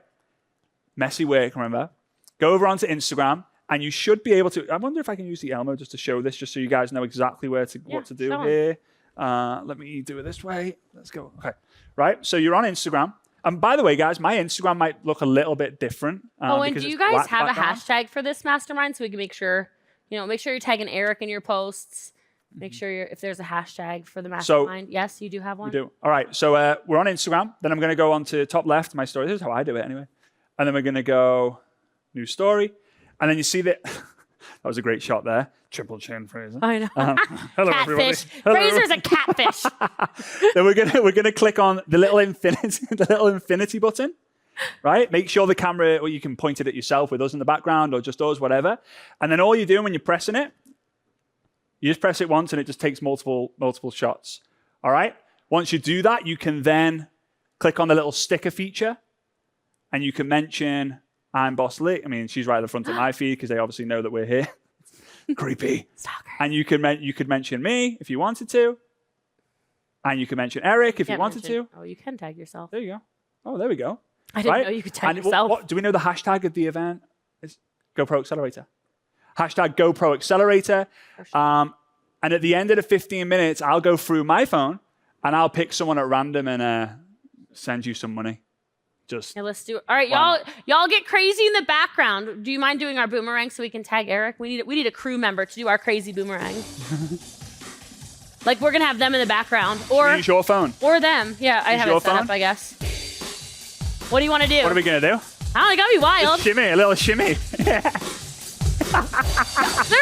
Messy work, remember? Go over onto Instagram And you should be able to. I wonder if I can use the Elmo just to show this, just so you guys know exactly what to do show 'em. here. Let me do it this way. Let's go. Okay. Right. So you're on Instagram. And by the way, guys, my Instagram might look a little bit different. And because do you it's guys black have background. a hashtag for this mastermind so we can make sure, make sure you're tagging Eric in your posts. Make sure if there's a hashtag for the mastermind. Yes, you do have one. We do. All right. So we're on Instagram. Then I'm going to go on to top left, my story. This is how I do it anyway. And then we're going to go new story. And then you see that. That was a great shot there. Triple chin, Fraser. I know. Hello, everybody. Catfish. Hello. Fraser's a catfish. Then we're gonna click on the little infinity button, right? Make sure the camera, or you can point it at yourself with us in the background, or just us, whatever. And then all you're doing when you're pressing it, you just press it once, and it just takes multiple shots. All right. Once you do that, you can then click on the little sticker feature, and you can mention I'm Boss Lee. I mean, she's right at the front of my feed because they obviously know that we're here. Creepy. Stalker. And you could mention me if you wanted to. And you can mention Eric if you wanted to. Oh, you can tag yourself. There you go. Oh, there we go. I didn't know you could tag yourself. Do we know the hashtag of the event? It's GoPro Accelerator. Hashtag GoPro Accelerator. And at the end of the 15 minutes, I'll go through my phone and I'll pick someone at random and send you some money. Yeah, let's do it. All right, y'all get crazy in the background. Do you mind doing our boomerang so we can tag Eric? We need a crew member to do our crazy boomerang. Like we're gonna have them in the background, or use your phone, or them. Yeah, I have it set phone? up, I guess. What do you want to do? What are we gonna do? I don't know, it gotta be wild. A little shimmy. They're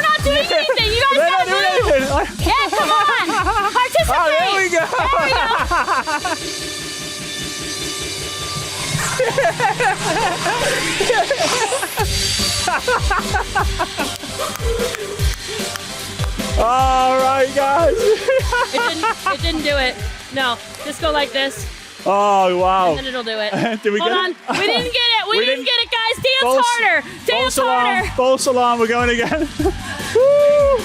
not doing anything. You guys gotta move. Yeah, come on, participate. Oh, there we go. There we go. All right, guys. It didn't do it. No, just go like this. Oh, wow. And then it'll do it. Did we Hold get on. it? We didn't get it. We didn't get it, guys. Dance False- harder. Dance harder. False alarm. We're going again. Woo.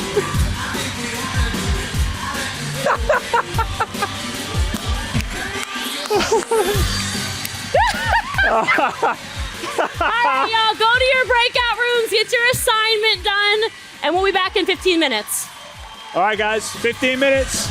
All right, y'all. Go to your breakout rooms. Get your assignment done. And we'll be back in 15 minutes. All right, guys. 15 minutes.